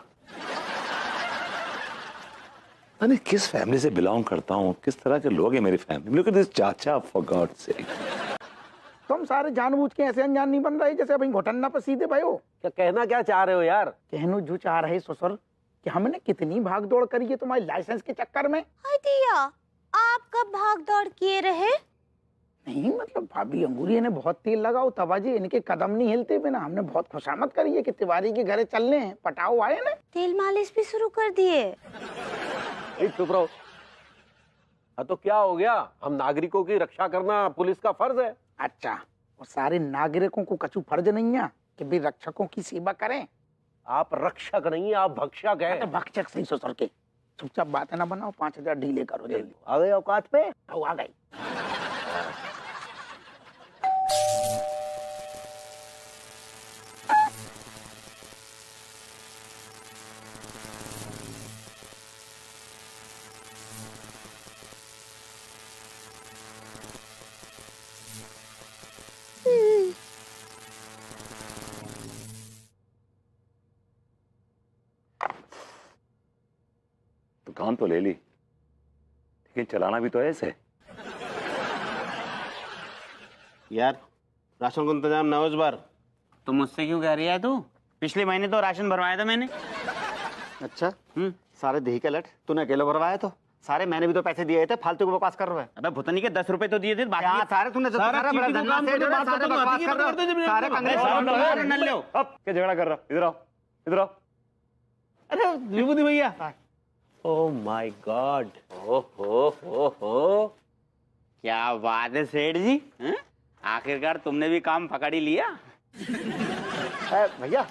Speaker 2: अरे किस फैमिली से बिलोंग करता हूँ, किस तरह के लोग हैं मेरी फैमिली। Look at this चाचा, for God's sake.
Speaker 4: तुम सारे जानबूझ के ऐसे अनजान नहीं बन रहे जैसे अभी घोटन्ना पर सीधे भाई हो।
Speaker 1: क्या कहना क्या चाह रहे हो यार?
Speaker 4: कहनो जो चाह रहे ससुर कि हमने कितनी भाग दौड़ करी है तुम्हारी लाइसेंस के चक्कर में।
Speaker 3: हाय दिया, आप कब भाग दौड़ किए रहे?
Speaker 4: नहीं मतलब भाभी अंगूरी ने बहुत तेल लगाओ तबाजी, इनके कदम नहीं हिलते बिना। हमने बहुत खुशामद करी है कि तिवारी के घरे चलने हैं, पटाओ आए ना।
Speaker 3: तेल मालिश भी शुरू कर दिए।
Speaker 1: चुप रहो। हाँ तो क्या हो गया, हम नागरिकों की रक्षा करना पुलिस का फर्ज है।
Speaker 4: अच्छा, और सारे नागरिकों को कछु फर्ज नहीं है कि भी रक्षकों की सेवा करें?
Speaker 1: आप रक्षक नहीं, आप भक्षक हैं।
Speaker 4: तो भक्षक सही ससुर के। चुपचाप बात ना बनाओ, 5000 ढीले करो जल्दी।
Speaker 1: आ गए औकात पे?
Speaker 4: आ गई।
Speaker 2: दुकान तो ले ली, लेकिन चलाना भी तो है ऐसे।
Speaker 9: यार राशन का इंतजाम ना हो इस बार।
Speaker 8: तो मुझसे क्यों कह रही है तू? पिछले महीने तो राशन भरवाया था मैंने।
Speaker 12: अच्छा सारे दही के लट तूने अकेले भरवाया? तो सारे मैंने भी तो पैसे दिए थे, फालतू को बकवास कर रहा है।
Speaker 8: अबे भुतनी के 10 रुपए तो दिए थे, बाकी
Speaker 12: सारे तूने जो
Speaker 9: सारा
Speaker 12: सारा बड़ा
Speaker 9: चीटी को
Speaker 12: धंधा
Speaker 9: काम
Speaker 12: से
Speaker 9: करके बात
Speaker 12: सारे
Speaker 9: करते हो,
Speaker 12: बकवास
Speaker 9: आती
Speaker 12: कर
Speaker 9: है, करते
Speaker 12: रहे
Speaker 9: हैं,
Speaker 12: हो। सारे
Speaker 9: जब
Speaker 12: कांग्रेस
Speaker 8: सारे नल ले।
Speaker 2: अब क्या झगड़ा कर रहा? इधर आओ, इधर आओ।
Speaker 9: अरे विभूति भैया, ओह माय गॉड,
Speaker 8: हो क्या बात है सेठ जी, आखिरकार तुमने भी काम पकड़ ही लिया।
Speaker 12: भैया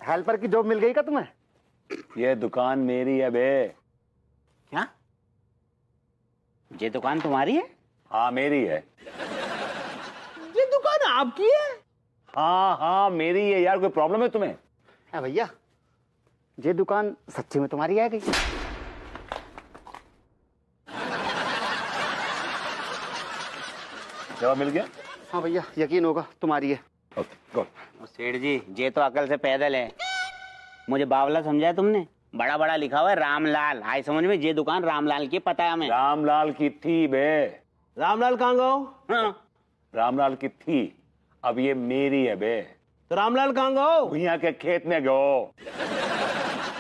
Speaker 12: हेल्पर की जॉब मिल गई क्या तुम्हें?
Speaker 2: ये दुकान मेरी है बे।
Speaker 8: क्या ये दुकान तुम्हारी है?
Speaker 2: हाँ मेरी है।
Speaker 9: ये दुकान आपकी है?
Speaker 2: हाँ हाँ मेरी है यार, कोई प्रॉब्लम है तुम्हें?
Speaker 12: भैया ये दुकान सच्ची में तुम्हारी है गई?
Speaker 2: जवाब मिल गया?
Speaker 12: हाँ भैया यकीन होगा तुम्हारी है।
Speaker 2: Okay go.
Speaker 8: सेठ जी ये तो अकल से पैदल है, मुझे बावला समझा है तुमने। बड़ा बड़ा लिखा हुआ है रामलाल, आई समझ में, ये दुकान रामलाल की पता है हमें।
Speaker 2: रामलाल की थी बे।
Speaker 9: रामलाल कहाँ गो?
Speaker 8: हाँ।
Speaker 2: रामलाल की थी, अब ये मेरी है बे।
Speaker 9: तो रामलाल कहाँ गो?
Speaker 2: भुइयां के खेत में गो।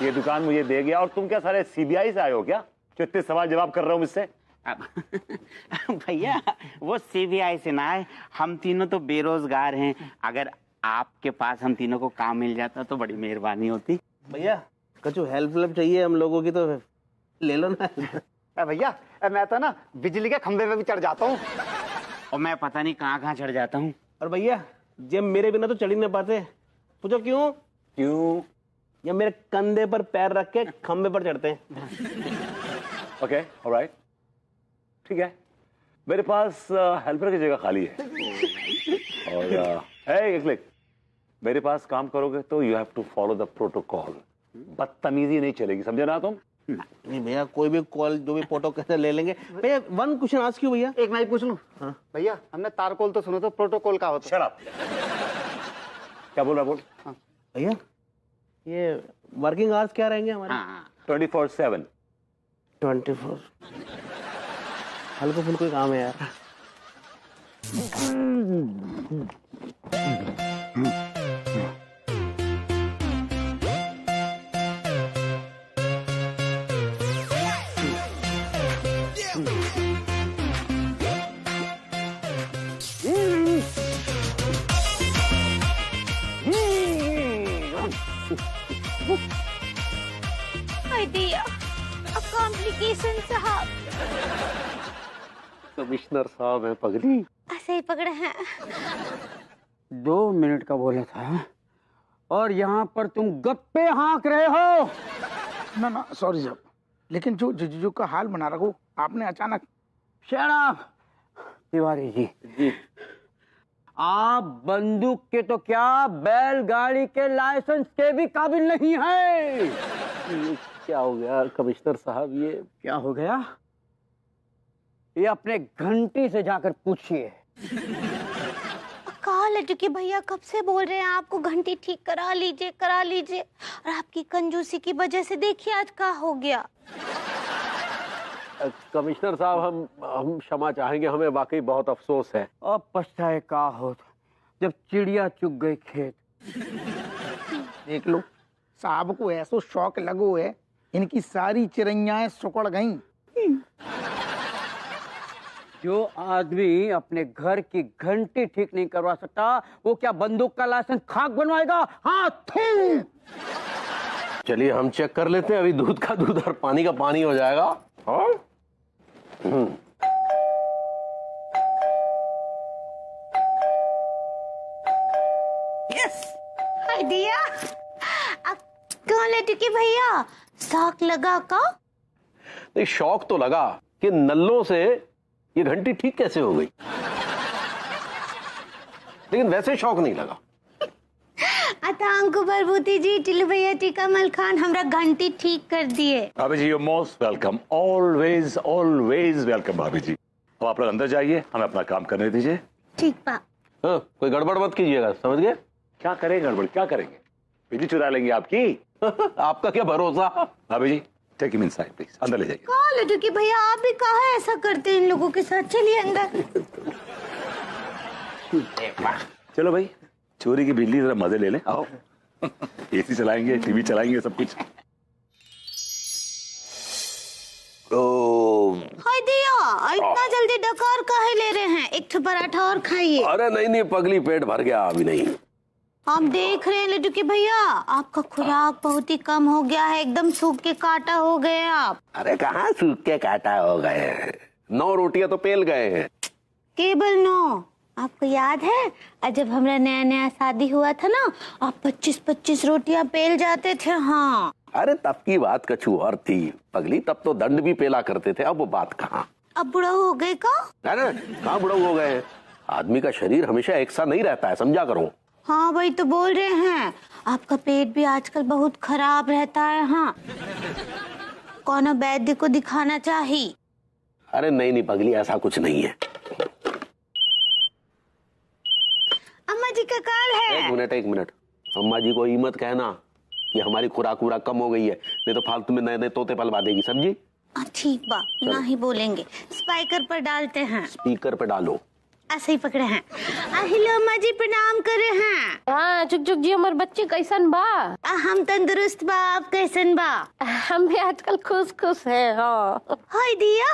Speaker 2: ये दुकान मुझे दे गया। और तुम क्या सारे सीबीआई से आए हो क्या, जो इतने सवाल जवाब कर रहे हो मुझसे?
Speaker 8: भैया वो सीबीआई से ना है, हम तीनों तो बेरोजगार हैं। अगर आपके पास हम तीनों को काम मिल जाता तो बड़ी मेहरबानी होती।
Speaker 9: भैया कुछ हेल्प चाहिए हम लोगों की तो ले लो ना।
Speaker 12: भैया मैं तो ना बिजली के खंभे पे भी चढ़ जाता हूँ,
Speaker 8: और मैं पता नहीं कहाँ कहाँ चढ़ जाता हूँ।
Speaker 9: और भैया जब मेरे बिना तो चढ़ ही नहीं पाते, पूछो क्यों?
Speaker 2: क्यों?
Speaker 9: या मेरे कंधे पर पैर रख के खंभे पर चढ़ते हैं।
Speaker 2: ओके ऑलराइट, ठीक है। मेरे पास हेल्पर की जगह खाली है। और एक क्लिक, मेरे पास काम करोगे तो you have to follow the protocol. बदतमीजी नहीं चलेगी, समझे ना तुम?
Speaker 9: नहीं भैया, कोई भी कॉल जो भी फोटो कैसे ले लेंगे। भैया वन क्वेश्चन आज क्यों भैया?
Speaker 12: एक मैं पूछ लूं? हाँ। भैया हमने तारकोल तो सुनो, तो प्रोटोकॉल का होता?
Speaker 2: Shut up. क्या बोल रहा बोल?
Speaker 9: हाँ। भैया
Speaker 1: ये वर्किंग आवर्स क्या रहेंगे हमारे?
Speaker 2: 24/7।
Speaker 1: 24। हल्को फुल्को काम है यार।
Speaker 3: आइडिया कॉम्प्लिकेशन साहब।
Speaker 1: कमिश्नर साहब है पगली।
Speaker 3: ऐसे ही पकड़े हैं।
Speaker 10: 2 मिनट का बोला था और यहाँ पर तुम गप्पे हाँक रहे हो।
Speaker 4: ना ना सॉरी साहब, लेकिन जो का हाल बना रखो आपने अचानक।
Speaker 10: शराब तिवारी जी, आप बंदूक के तो क्या बैलगाड़ी के लाइसेंस के भी काबिल नहीं है।
Speaker 1: क्या हो गया कमिश्नर साहब? ये
Speaker 10: क्या हो गया? ये अपने घंटी से जाकर पूछिए।
Speaker 3: कहा लटकी भैया कब से बोल रहे हैं आपको घंटी ठीक करा लीजिए करा लीजिए, और आपकी कंजूसी की वजह से देखिए आज क्या हो गया।
Speaker 1: कमिश्नर साहब हम क्षमा चाहेंगे, हमें वाकई बहुत अफसोस है।
Speaker 10: अब पछताए का हो जब चिड़िया चुग गई खेत।
Speaker 4: देख लो साहब को ऐसो शौक लगो है, इनकी सारी चिड़ैयाएं सुकड़ गईं।
Speaker 10: जो आदमी अपने घर की घंटी ठीक नहीं करवा सकता वो क्या बंदूक का लाइसेंस खाक बनवाएगा? हाँ थू।
Speaker 1: चलिए हम चेक कर लेते हैं, अभी दूध का दूध और पानी का पानी हो जाएगा। हाँ?
Speaker 3: Yes idea. अब कौन लटकी भैया शौक लगा का?
Speaker 1: नहीं, शौक तो लगा कि नल्लों से ये घंटी ठीक कैसे हो गई, लेकिन वैसे शौक नहीं लगा।
Speaker 3: अतांकु बरबूती जी, टिल्लू भैया, टीका मल खान हमरा घंटी ठीक कर दिए।
Speaker 2: भाभी जी, you most welcome, always always welcome भाभी जी। अब आप लोग अंदर जाइए, हमें अपना काम करने दीजिए।
Speaker 3: ठीक बा।
Speaker 1: हाँ, कोई गड़बड़ मत कीजिएगा, समझ गए?
Speaker 2: क्या करेंगे गड़बड़? क्या करेंगे? बिजली चुरा लेंगे आपकी।
Speaker 1: आपका क्या भरोसा।
Speaker 2: भाभी जी टेक हिम इनसाइड प्लीज, अंदर ले जाइए।
Speaker 3: कहा लटकी भैया आप भी कहा ऐसा करते हैं इन लोगों के साथ, चलिए अंदर।
Speaker 2: चलो भाई, चोरी की बिजली जरा मजे ले लें, आओ। एसी चलाएंगे, टीवी चलाएंगे, सब कुछ।
Speaker 3: हाय दिया, इतना जल्दी डकार काहे ले रहे हैं? एक पराठा और खाइए।
Speaker 1: अरे नहीं पगली, पेट भर गया अभी नहीं।
Speaker 3: हम देख रहे हैं लटकी भैया आपका खुराक बहुत ही कम हो गया है, एकदम सूख के काटा हो गए आप।
Speaker 1: अरे कहाँ सूख के काटा हो गए, 9 रोटियां तो पेल गए हैं।
Speaker 3: केवल 9? आपको याद है जब हमारा नया नया शादी हुआ था ना, आप 25-25 रोटियां पेल जाते थे। हाँ
Speaker 1: अरे तब की बात कछु और थी पगली, तब तो दंड भी पेला करते थे, अब वो बात कहाँ।
Speaker 3: अब बुढ़ा हो गए का?
Speaker 1: अरे कहाँ बुढ़ा हो गए, आदमी का शरीर हमेशा एक सा नहीं रहता है, समझा करो।
Speaker 3: हाँ वही तो बोल रहे हैं, आपका पेट भी आजकल बहुत खराब रहता है। हाँ कौन वैद्य को दिखाना चाहिए?
Speaker 1: अरे नहीं पगली, ऐसा कुछ नहीं है।
Speaker 3: अम्मा जी का कॉल है।
Speaker 1: एक मिनट, अम्मा जी को हिम्मत कहना कि हमारी खुराक कम हो गई है, नहीं तो फालतू में नए नए तोते पलवा देगी, समझी?
Speaker 3: ठीक बा, ना ही बोलेंगे। स्पीकर पर डालते हैं।
Speaker 1: स्पीकर पे डालो।
Speaker 3: ऐसे ही पकड़े हैं। हेलो अम्मा जी, प्रणाम करे हैं।
Speaker 6: हाँ चुक चुक जी, हमारे बच्चे कैसन बा?
Speaker 3: हम तंदुरुस्त बा, आप कैसन बा?
Speaker 6: हम भी आजकल खुश हैं। हाँ
Speaker 3: हाय दिया,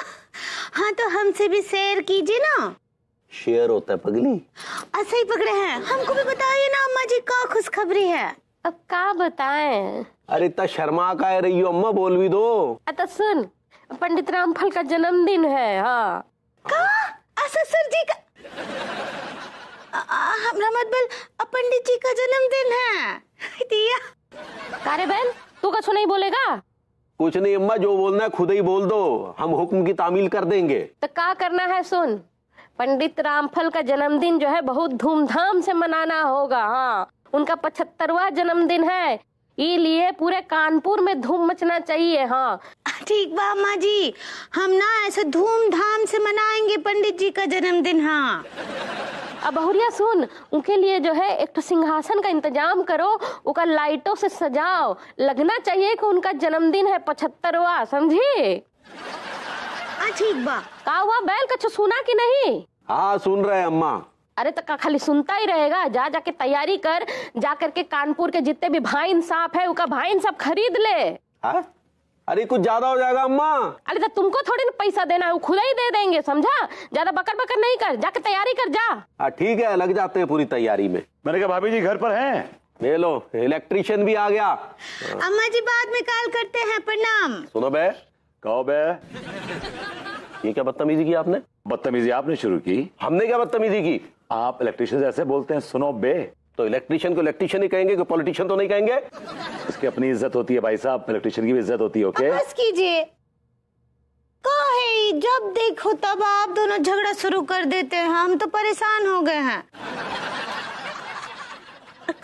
Speaker 3: हाँ तो हमसे भी शेयर कीजिए ना।
Speaker 1: शेयर होता है पगली।
Speaker 3: ऐसे ही पकड़े हैं, हमको भी बताइए ना अम्मा जी, क्या खुशखबरी है?
Speaker 6: अब क्या बताएं?
Speaker 1: अरे इतना शर्मा का रही हो अम्मा, बोल भी दो।
Speaker 6: अतः सुन, पंडित रामफल का जन्मदिन है। हाँ
Speaker 3: का? सर जी का हमरा मतलब पंडित जी का जन्मदिन है। दिया
Speaker 6: कारे बहन, तू कछु नहीं बोलेगा?
Speaker 1: कुछ नहीं अम्मा, जो बोलना है खुद ही बोल दो, हम हुक्म की तामील कर देंगे।
Speaker 6: तो क्या करना है सुन, पंडित रामफल का जन्मदिन जो है बहुत धूमधाम से मनाना होगा। हाँ उनका 75वां जन्मदिन है, इसलिए पूरे कानपुर में धूम मचना चाहिए। हाँ
Speaker 3: ठीक बा अम्मा जी, हम ना ऐसे धूमधाम से मनाएंगे पंडित जी का जन्मदिन। हाँ
Speaker 6: अब बहुरिया सुन, उनके लिए जो है एक तो सिंहासन का इंतजाम करो, उनका लाइटों से सजाओ, लगना चाहिए कि उनका जन्मदिन है 75वां, समझी?
Speaker 3: ठीक बा।
Speaker 6: का हुआ बैल, कछु सुना कि नहीं?
Speaker 1: हाँ सुन रहे हैं अम्मा।
Speaker 6: अरे तो खाली सुनता ही रहेगा, जा जाके तैयारी कर, जा करके कानपुर के जितने भी भाईन सांप है उनका भाईन सब खरीद ले।
Speaker 1: हाँ? अरे कुछ ज्यादा हो जाएगा अम्मा।
Speaker 6: अरे तो तुमको थोड़ी ना पैसा देना है, वो खुद ही दे देंगे, समझा? ज्यादा बकर बकर नहीं कर, जाके तैयारी कर जा।
Speaker 1: हाँ ठीक है, लग जाते हैं पूरी तैयारी में।
Speaker 2: मैंने कहा भाभी जी घर पर हैं?
Speaker 1: ले लो, इलेक्ट्रिशियन भी आ गया।
Speaker 3: अम्मा जी बाद में कॉल करते हैं, प्रणाम।
Speaker 1: सुनो बे।
Speaker 2: कहो बे।
Speaker 1: ये क्या बदतमीजी की आपने?
Speaker 2: बदतमीजी आपने शुरू की।
Speaker 1: हमने क्या बदतमीजी की?
Speaker 2: आप इलेक्ट्रिशियन ऐसे बोलते हैं, सुनो बे।
Speaker 1: तो इलेक्ट्रिशियन को इलेक्ट्रिशियन ही कहेंगे, कि पॉलिटिशियन तो नहीं कहेंगे?
Speaker 2: उसकी अपनी इज्जत होती है भाई साहब, इलेक्ट्रिशियन की भी इज्जत होती है। ओके
Speaker 3: बस कीजिए। कहे जब देखो तब आप दोनों झगड़ा शुरू कर देते हैं, हम तो परेशान हो गए हैं।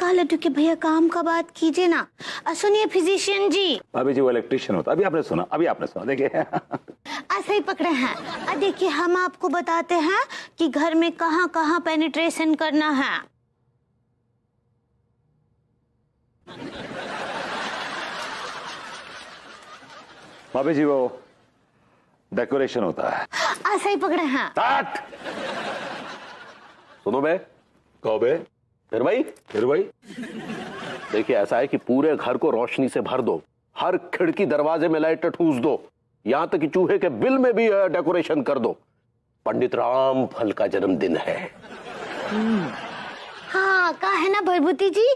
Speaker 3: लड्डू के भैया काम का बात कीजिए ना। सुनिए फिजिशियन जी।
Speaker 2: भाभी जी वो इलेक्ट्रिशियन होता, अभी आपने सुना, देखिए
Speaker 3: ऐसे ही पकड़े हैं। देखिए हम आपको बताते हैं कि घर में कहाँ कहाँ पेनिट्रेशन करना है।
Speaker 2: भाभी जी वो डेकोरेशन होता है।
Speaker 3: ऐसे ही पकड़े हैं।
Speaker 1: सुनो बे।
Speaker 2: कहो बे।
Speaker 1: फिर भाई देखिए ऐसा है कि पूरे घर को रोशनी से भर दो, हर खिड़की दरवाजे में लाइट ठूस दो, यहां तक कि चूहे के बिल में भी डेकोरेशन कर दो। पंडित रामफल का जन्मदिन है।
Speaker 3: हाँ कहा है ना भरभूति जी,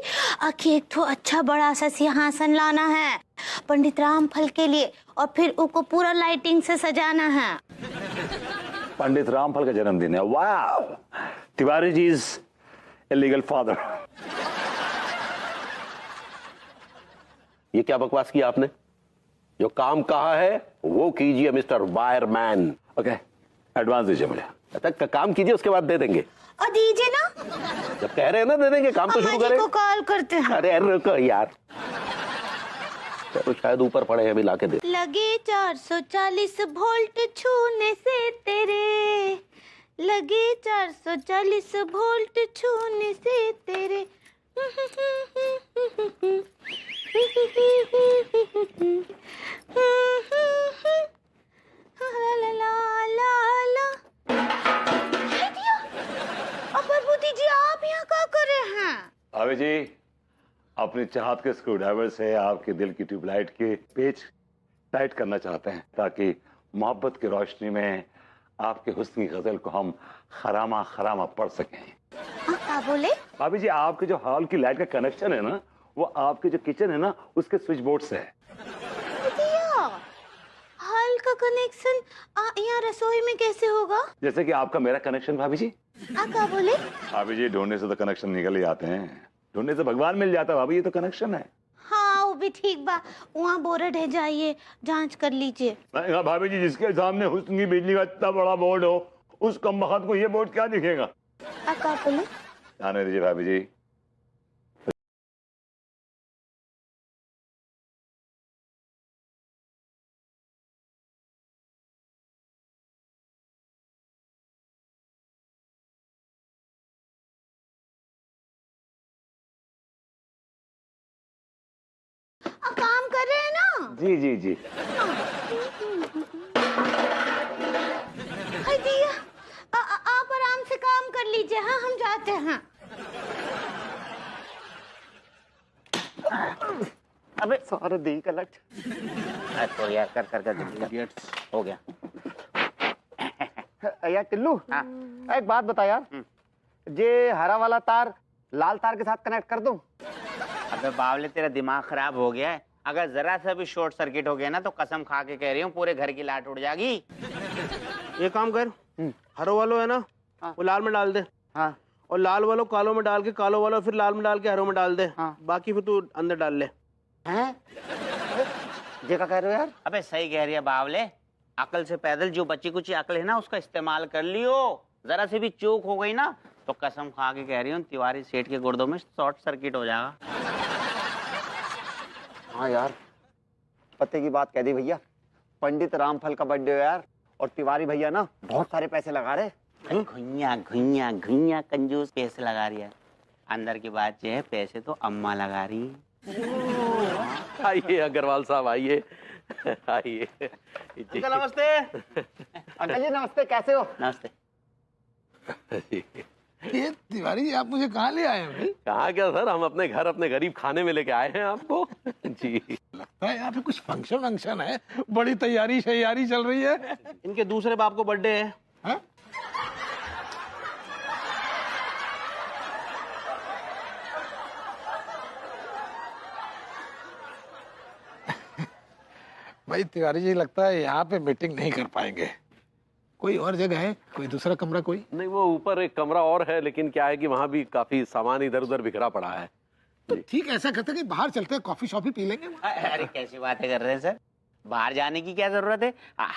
Speaker 3: आखिर एक तो अच्छा बड़ा सा सिंहासन लाना है पंडित रामफल के लिए, और फिर उसको पूरा लाइटिंग से सजाना है।
Speaker 2: पंडित रामफल का जन्मदिन है। वाह, Tiwari ji is illegal father.
Speaker 1: ये क्या बकवास किया आपने? जो काम कहा है वो कीजिए मिस्टर वायरमैन।
Speaker 2: ओके, एडवांस दीजिए मुझे।
Speaker 1: तक काम कीजिए, उसके बाद दे देंगे।
Speaker 3: और दीजिए ना,
Speaker 1: जब कह रहे हैं ना दे देंगे, काम तो शुरू करें।
Speaker 3: को कॉल करते हैं।
Speaker 1: अरे रुको यार, तो शायद ऊपर पड़े हैं, अभी लाके दे।
Speaker 3: लगे 440 वोल्ट छूने से तेरे, लगे 440 वोल्ट छूने से तेरे। जी आप यहाँ क्या कर रहे हैं?
Speaker 2: भाभी जी अपनी चाहत के स्क्रू ड्राइवर से आपके दिल की ट्यूबलाइट के पेच टाइट करना चाहते हैं, ताकि मोहब्बत की रोशनी में आपके हुस्न की गजल को हम खरामा खरामा पढ़ सकें।
Speaker 3: क्या बोले?
Speaker 2: भाभी जी आपके जो हॉल की लाइट का कनेक्शन है ना, वो आपके जो किचन है ना उसके स्विच बोर्ड से है।
Speaker 3: हॉल का कनेक्शन यहाँ रसोई में कैसे होगा?
Speaker 2: जैसे कि आपका मेरा कनेक्शन। भाभी जी
Speaker 3: क्या बोले?
Speaker 2: भाभी जी ढूंढने से तो कनेक्शन निकल ही आते हैं, ढूंढने से भगवान मिल जाता है। भाभी ये तो कनेक्शन है।
Speaker 3: हाँ वो भी ठीक बा, वहाँ बोर्ड है, जाइए जांच कर लीजिए।
Speaker 2: भाभी जी जिसके सामने हुस्न की बिजली का इतना बड़ा बोर्ड हो, उस कमबख्त को ये बोर्ड क्या दिखेगा?
Speaker 3: क्या बोले?
Speaker 2: जाने दीजिए भाभी जी।
Speaker 3: काम कर रहे हैं ना?
Speaker 2: जी जी जी।
Speaker 3: दिया, आप आराम से काम कर लीजिए। हाँ हम जाते हैं।
Speaker 12: अबे सारे दी का लट।
Speaker 8: तो यार कर कर कर हो गया।
Speaker 12: यार टिल्लू, एक बात बता यार, ये हरा वाला तार लाल तार के साथ कनेक्ट कर दूं?
Speaker 13: अबे बावले तेरा दिमाग खराब हो गया है, अगर जरा सा भी शॉर्ट सर्किट हो गया ना तो कसम खा के कह रही हूँ पूरे घर की लाइट उड़ जाएगी।
Speaker 9: ये काम कर, हरो वालों है ना वो लाल में डाल दे।
Speaker 12: हाँ।
Speaker 9: और लाल वालों कालों में डाल के, कालों वालों फिर लाल में डाल के हरों में डाल दे।
Speaker 12: हाँ।
Speaker 9: बाकी फिर तू अंदर डाल ले।
Speaker 12: हैं? ये क्या कह रहे हो यार?
Speaker 13: अबे सही कह रही है बावले, अकल से पैदल जो बच्ची कुची अकल है ना उसका इस्तेमाल कर लियो। जरा से भी चूक हो गई ना तो कसम खा के कह रही हूँ तिवारी सेठ के गुर्दों में शॉर्ट सर्किट हो जाएगा।
Speaker 12: हाँ यार, पते की बात कह दी भैया। पंडित रामफल का बर्थडे है यार, और तिवारी भैया ना बहुत सारे पैसे लगा रहे,
Speaker 13: घुइया घुइया घुइया कंजूस पैसे लगा रही है। अंदर की बात ये है, पैसे तो अम्मा लगा रही है।
Speaker 1: आइए अग्रवाल साहब, आइए आइए।
Speaker 12: अंकल नमस्ते। अंकल जी नमस्ते, कैसे हो?
Speaker 13: नमस्ते।
Speaker 11: ये तिवारी जी, आप मुझे कहाँ ले आए हैं भाई?
Speaker 1: कहाँ क्या सर, हम अपने घर अपने गरीब खाने में लेके आए हैं आपको। जी
Speaker 11: लगता है यहाँ पे कुछ फंक्शन वंक्शन है, बड़ी तैयारी शैयारी चल रही है।
Speaker 9: इनके दूसरे बाप को बर्थडे है।
Speaker 11: हाँ? भाई तिवारी जी, लगता है यहाँ पे मीटिंग नहीं कर पाएंगे। कोई और जगह है, कोई दूसरा कमरा कोई?
Speaker 1: नहीं, वो ऊपर एक कमरा और है, लेकिन क्या है कि वहाँ भी काफी सामान इधर उधर बिखरा पड़ा है।
Speaker 11: तो ठीक है, ऐसा करते कि बाहर चलते हैं, कॉफी शॉफी पी लेंगे।
Speaker 13: अरे कैसी बातें कर रहे हैं सर, बाहर जाने की क्या जरूरत है?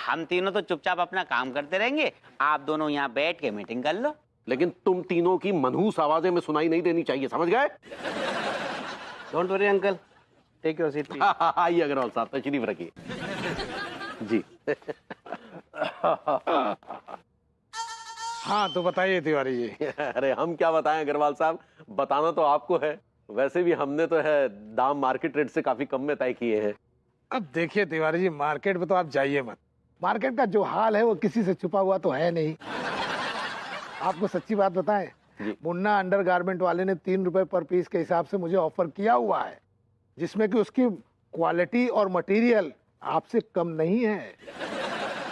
Speaker 13: हम तीनों तो चुपचाप अपना काम करते रहेंगे, आप दोनों यहाँ बैठ के मीटिंग कर लो।
Speaker 1: लेकिन तुम तीनों की मनहूस आवाजें में सुनाई नहीं देनी चाहिए, समझ गए?
Speaker 9: Don't worry uncle, take your seat.
Speaker 1: आइए अग्रवाल साहब, तशरीफ रखिए। जी।
Speaker 11: हाँ तो बताइए तिवारी जी।
Speaker 1: अरे हम क्या बताएं अग्रवाल साहब, बताना तो आपको है। वैसे भी हमने तो है दाम मार्केट रेट से काफी कम में तय किए हैं।
Speaker 11: अब देखिए तिवारी जी, मार्केट में तो आप जाइए मत। मार्केट का जो हाल है वो किसी से छुपा हुआ तो है नहीं। आपको सच्ची बात बताएं, मुन्ना अंडरगारमेंट वाले ने 3 रुपए पर पीस के हिसाब से मुझे ऑफर किया हुआ है, जिसमें कि उसकी क्वालिटी और मटेरियल आपसे कम नहीं है।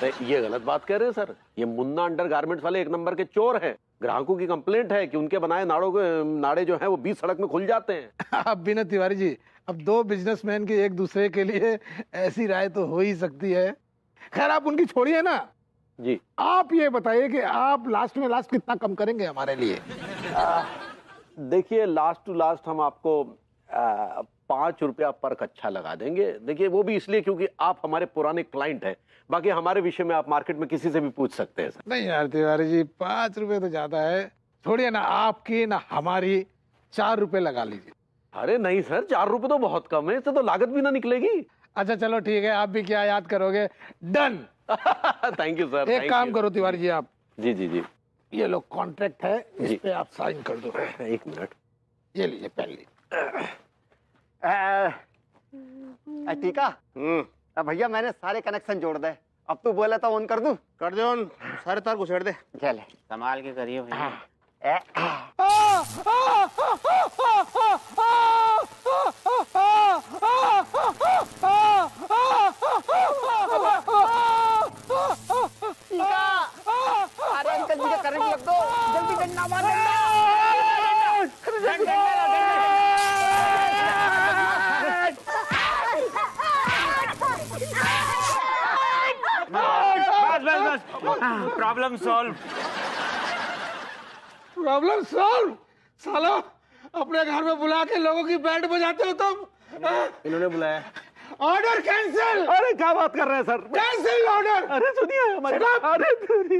Speaker 1: ये गलत बात कह रहे हैं सर। ये मुन्ना अंडरगारमेंट्स वाले एक नंबर के चोर हैं। ग्राहकों की कंप्लेंट है कि उनके बनाए नाड़े जो हैं वो 20 सड़क में खुल जाते हैं।
Speaker 11: अब भी ना तिवारी जी, अब 2 बिजनेसमैन की एक दूसरे के लिए ऐसी राय तो हो ही सकती है। खैर आप उनकी छोड़िए ना
Speaker 1: जी।
Speaker 11: आप ये बताइए कि आप लास्ट में लास्ट कितना कम करेंगे हमारे लिए?
Speaker 1: देखिए, लास्ट टू लास्ट हम आपको 5 रुपया पर कच्छा लगा देंगे। देखिए, वो भी इसलिए क्योंकि आप हमारे पुराने क्लाइंट हैं। बाकी हमारे विषय में आप मार्केट में किसी से भी पूछ सकते हैं सर।
Speaker 11: नहीं यार तिवारी जी, 5 रुपए तो ज्यादा है। छोड़िए ना, आपकी ना हमारी 4 रुपए लगा लीजिए।
Speaker 1: अरे नहीं सर, 4 रुपए तो बहुत कम है, इससे तो लागत भी ना निकलेगी।
Speaker 11: अच्छा चलो ठीक है, आप भी क्या याद करोगे। डन।
Speaker 1: Thank you sir.
Speaker 11: एक काम करो तिवारी जी, आप
Speaker 1: जी जी जी,
Speaker 11: ये लो कॉन्ट्रैक्ट है, इस
Speaker 1: जी।
Speaker 11: पे आप साइन कर दो।
Speaker 1: 1 मिनट,
Speaker 11: ये लीजिए पहले।
Speaker 12: टीका, अब भैया मैंने सारे कनेक्शन जोड़ दे, अब तू बोले तो ऑन कर दूं?
Speaker 9: कर दे ऑन, सारे तार घुसेड़ दे।
Speaker 12: चले
Speaker 13: संभाल के करिए भैया।
Speaker 12: अरे अंकल जी का करंट लग दो, जल्दी डंडा मार।
Speaker 13: बस प्रॉब्लम सॉल्व।
Speaker 11: Problem solve? साला अपने घर में बुला के लोगों की बैंड बजाते हो तुम।
Speaker 9: इन्होंने बुलाया।
Speaker 11: Order cancel.
Speaker 1: अरे क्या बात कर रहे हैं सर?
Speaker 11: Cancel order.
Speaker 1: अरे सुनिए हमारे, अरे सुनिए।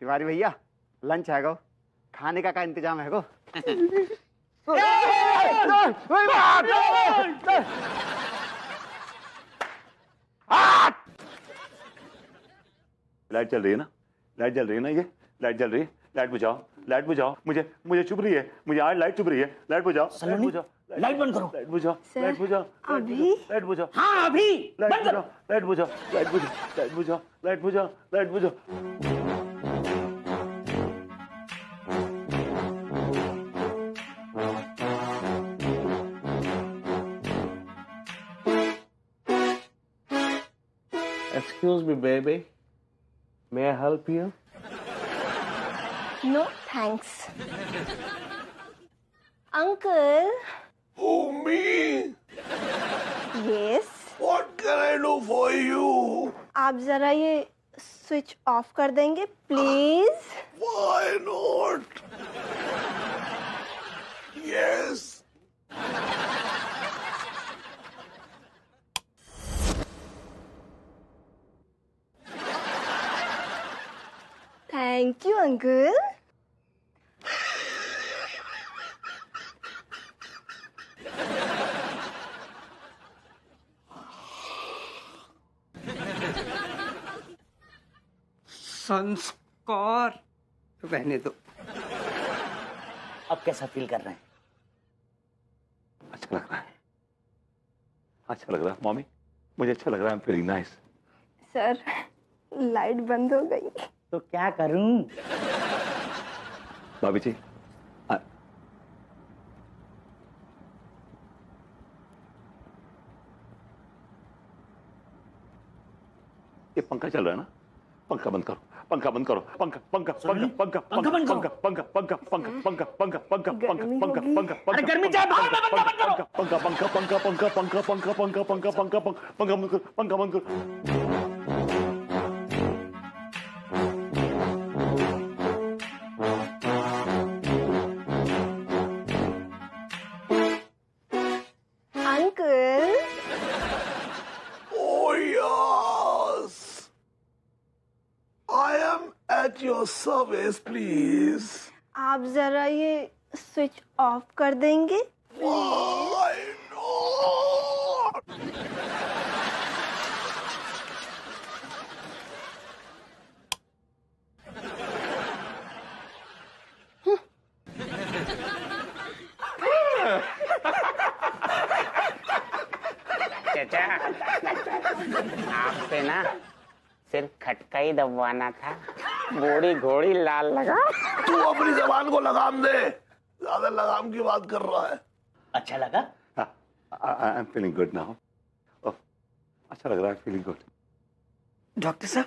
Speaker 12: तिवारी भैया लंच है गो, खाने का इंतजाम है गो।
Speaker 2: लाइट चल रही है ना, लाइट जल रही है ना, ये लाइट जल रही है। लाइट बुझाओ, लाइट बुझाओ। मुझे चुभ रही है, मुझे आज लाइट चुभ रही है। लाइट बुझाओ, लाइट बुझाओ,
Speaker 8: लाइट बंद करो।
Speaker 2: लाइट बुझाओ, लाइट बुझाओ,
Speaker 3: अभी?
Speaker 2: लाइट बुझाओ।
Speaker 8: हाँ अभी
Speaker 2: लाइट बुझाओ, लाइट बुझाओ, लाइट बुझाओ, लाइट बुझाओ, लाइट बुझाओ, लाइट बुझाओ।
Speaker 9: Excuse me, baby. May I help you?
Speaker 3: No thanks. Uncle.
Speaker 11: Oh me?
Speaker 3: Yes.
Speaker 11: What can I do for you?
Speaker 3: आप जरा ये स्विच ऑफ कर देंगे please?
Speaker 11: Why not? Yes.
Speaker 3: Thank you uncle.
Speaker 10: संस्कार रहने दो।
Speaker 8: अब कैसा फील कर रहे हैं?
Speaker 2: अच्छा लग रहा है, अच्छा लग रहा है मम्मी, मुझे अच्छा लग रहा है। आई am feeling nice.
Speaker 6: Sir light बंद हो गई।
Speaker 8: तो क्या करूं?
Speaker 2: भाभी जी ये पंखा चल रहा है ना, पंखा बंद करो, पंखा बंद करो, पंखा पंखा पंखा पंखा पंखा पंखा पंखा पंखा पंखा पंखा पंखा पंखा पंखा पंखा पंखा
Speaker 8: गर्मी चाहे बाहर में पंखा बंद करो।
Speaker 2: पंखा पंखा पंखा पंखा पंखा पंखा पंखा पंखा पंखा पंखा बंद करो, पंखा बंद करो।
Speaker 6: Uncle
Speaker 11: Oh yes, I am at your service, please.
Speaker 6: आप जरा ये स्विच ऑफ कर देंगे?
Speaker 11: Why not?
Speaker 13: चाचा आपसे ना सिर्फ खटका ही दबवाना था, बूढ़ी घोड़ी लाल लगा।
Speaker 11: तू अपनी जबान को लगाम दे, ज्यादा लगाम की बात कर रहा है।
Speaker 8: अच्छा लगा?
Speaker 2: आई एम फीलिंग गुड नाउ। अच्छा लग रहा है, फीलिंग गुड।
Speaker 4: डॉक्टर साहब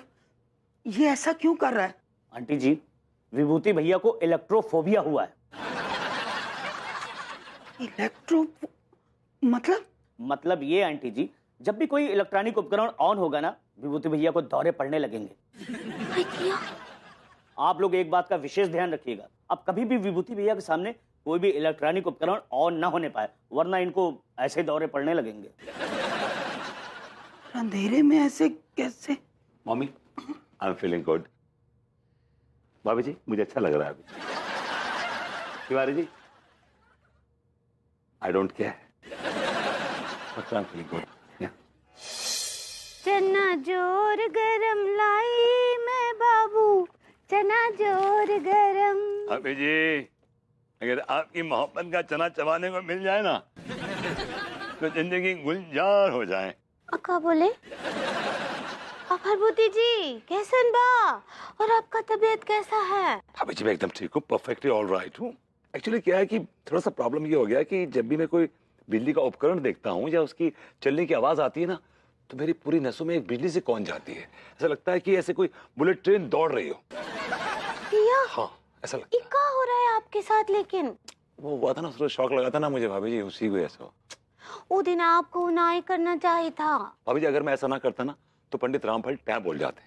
Speaker 4: ये ऐसा क्यों कर रहा है?
Speaker 8: आंटी जी, विभूति भैया को इलेक्ट्रोफोबिया हुआ है।
Speaker 4: इलेक्ट्रो
Speaker 8: मतलब ये आंटी जी, जब भी कोई इलेक्ट्रॉनिक उपकरण ऑन होगा ना, विभूति भैया को दौरे पड़ने लगेंगे। आप लोग एक बात का विशेष ध्यान रखिएगा, अब कभी भी विभूति भैया के सामने कोई भी इलेक्ट्रॉनिक उपकरण ऑन ना होने पाए, वरना इनको ऐसे दौरे पड़ने लगेंगे।
Speaker 4: अंधेरे में ऐसे कैसे?
Speaker 2: Mummy I am feeling good. भाभी जी मुझे अच्छा लग रहा है अभी। Tiwari ji I don't care, but I am feeling good.
Speaker 3: चना जोर गरम लाई मैं बाबू, चना जोर गरम।
Speaker 2: भाभी जी अगर आपकी मोहब्बत का चना चबाने को मिल जाए ना तो जिंदगी गुलजार हो जाए।
Speaker 3: अक्का बोले अफरबुती जी कैसन बा, और आपका तबीयत कैसा है?
Speaker 2: भाभी जी मैं एकदम ठीक हूँ, परफेक्टली ऑल राइट हूँ। एक्चुअली क्या है कि थोड़ा सा प्रॉब्लम ये हो गया कि जब भी मैं कोई बिजली का उपकरण देखता हूँ या उसकी चलने की आवाज आती है ना, तो मेरी पूरी नसों में एक बिजली से कौन जाती है। ऐसा लगता है कि ऐसे कोई बुलेट ट्रेन दौड़ रही हो। हाँ ऐसा लगता है।
Speaker 3: क्या हो रहा है आपके साथ? लेकिन
Speaker 2: वो हुआ था ना, उसको शौक लगा था ना मुझे भाभी जी, उसी को ऐसा।
Speaker 3: वो दिन आपको ना ही करना चाहिए था।
Speaker 2: भाभी जी अगर मैं ऐसा ना करता ना तो पंडित रामफल टैप बोल जाते,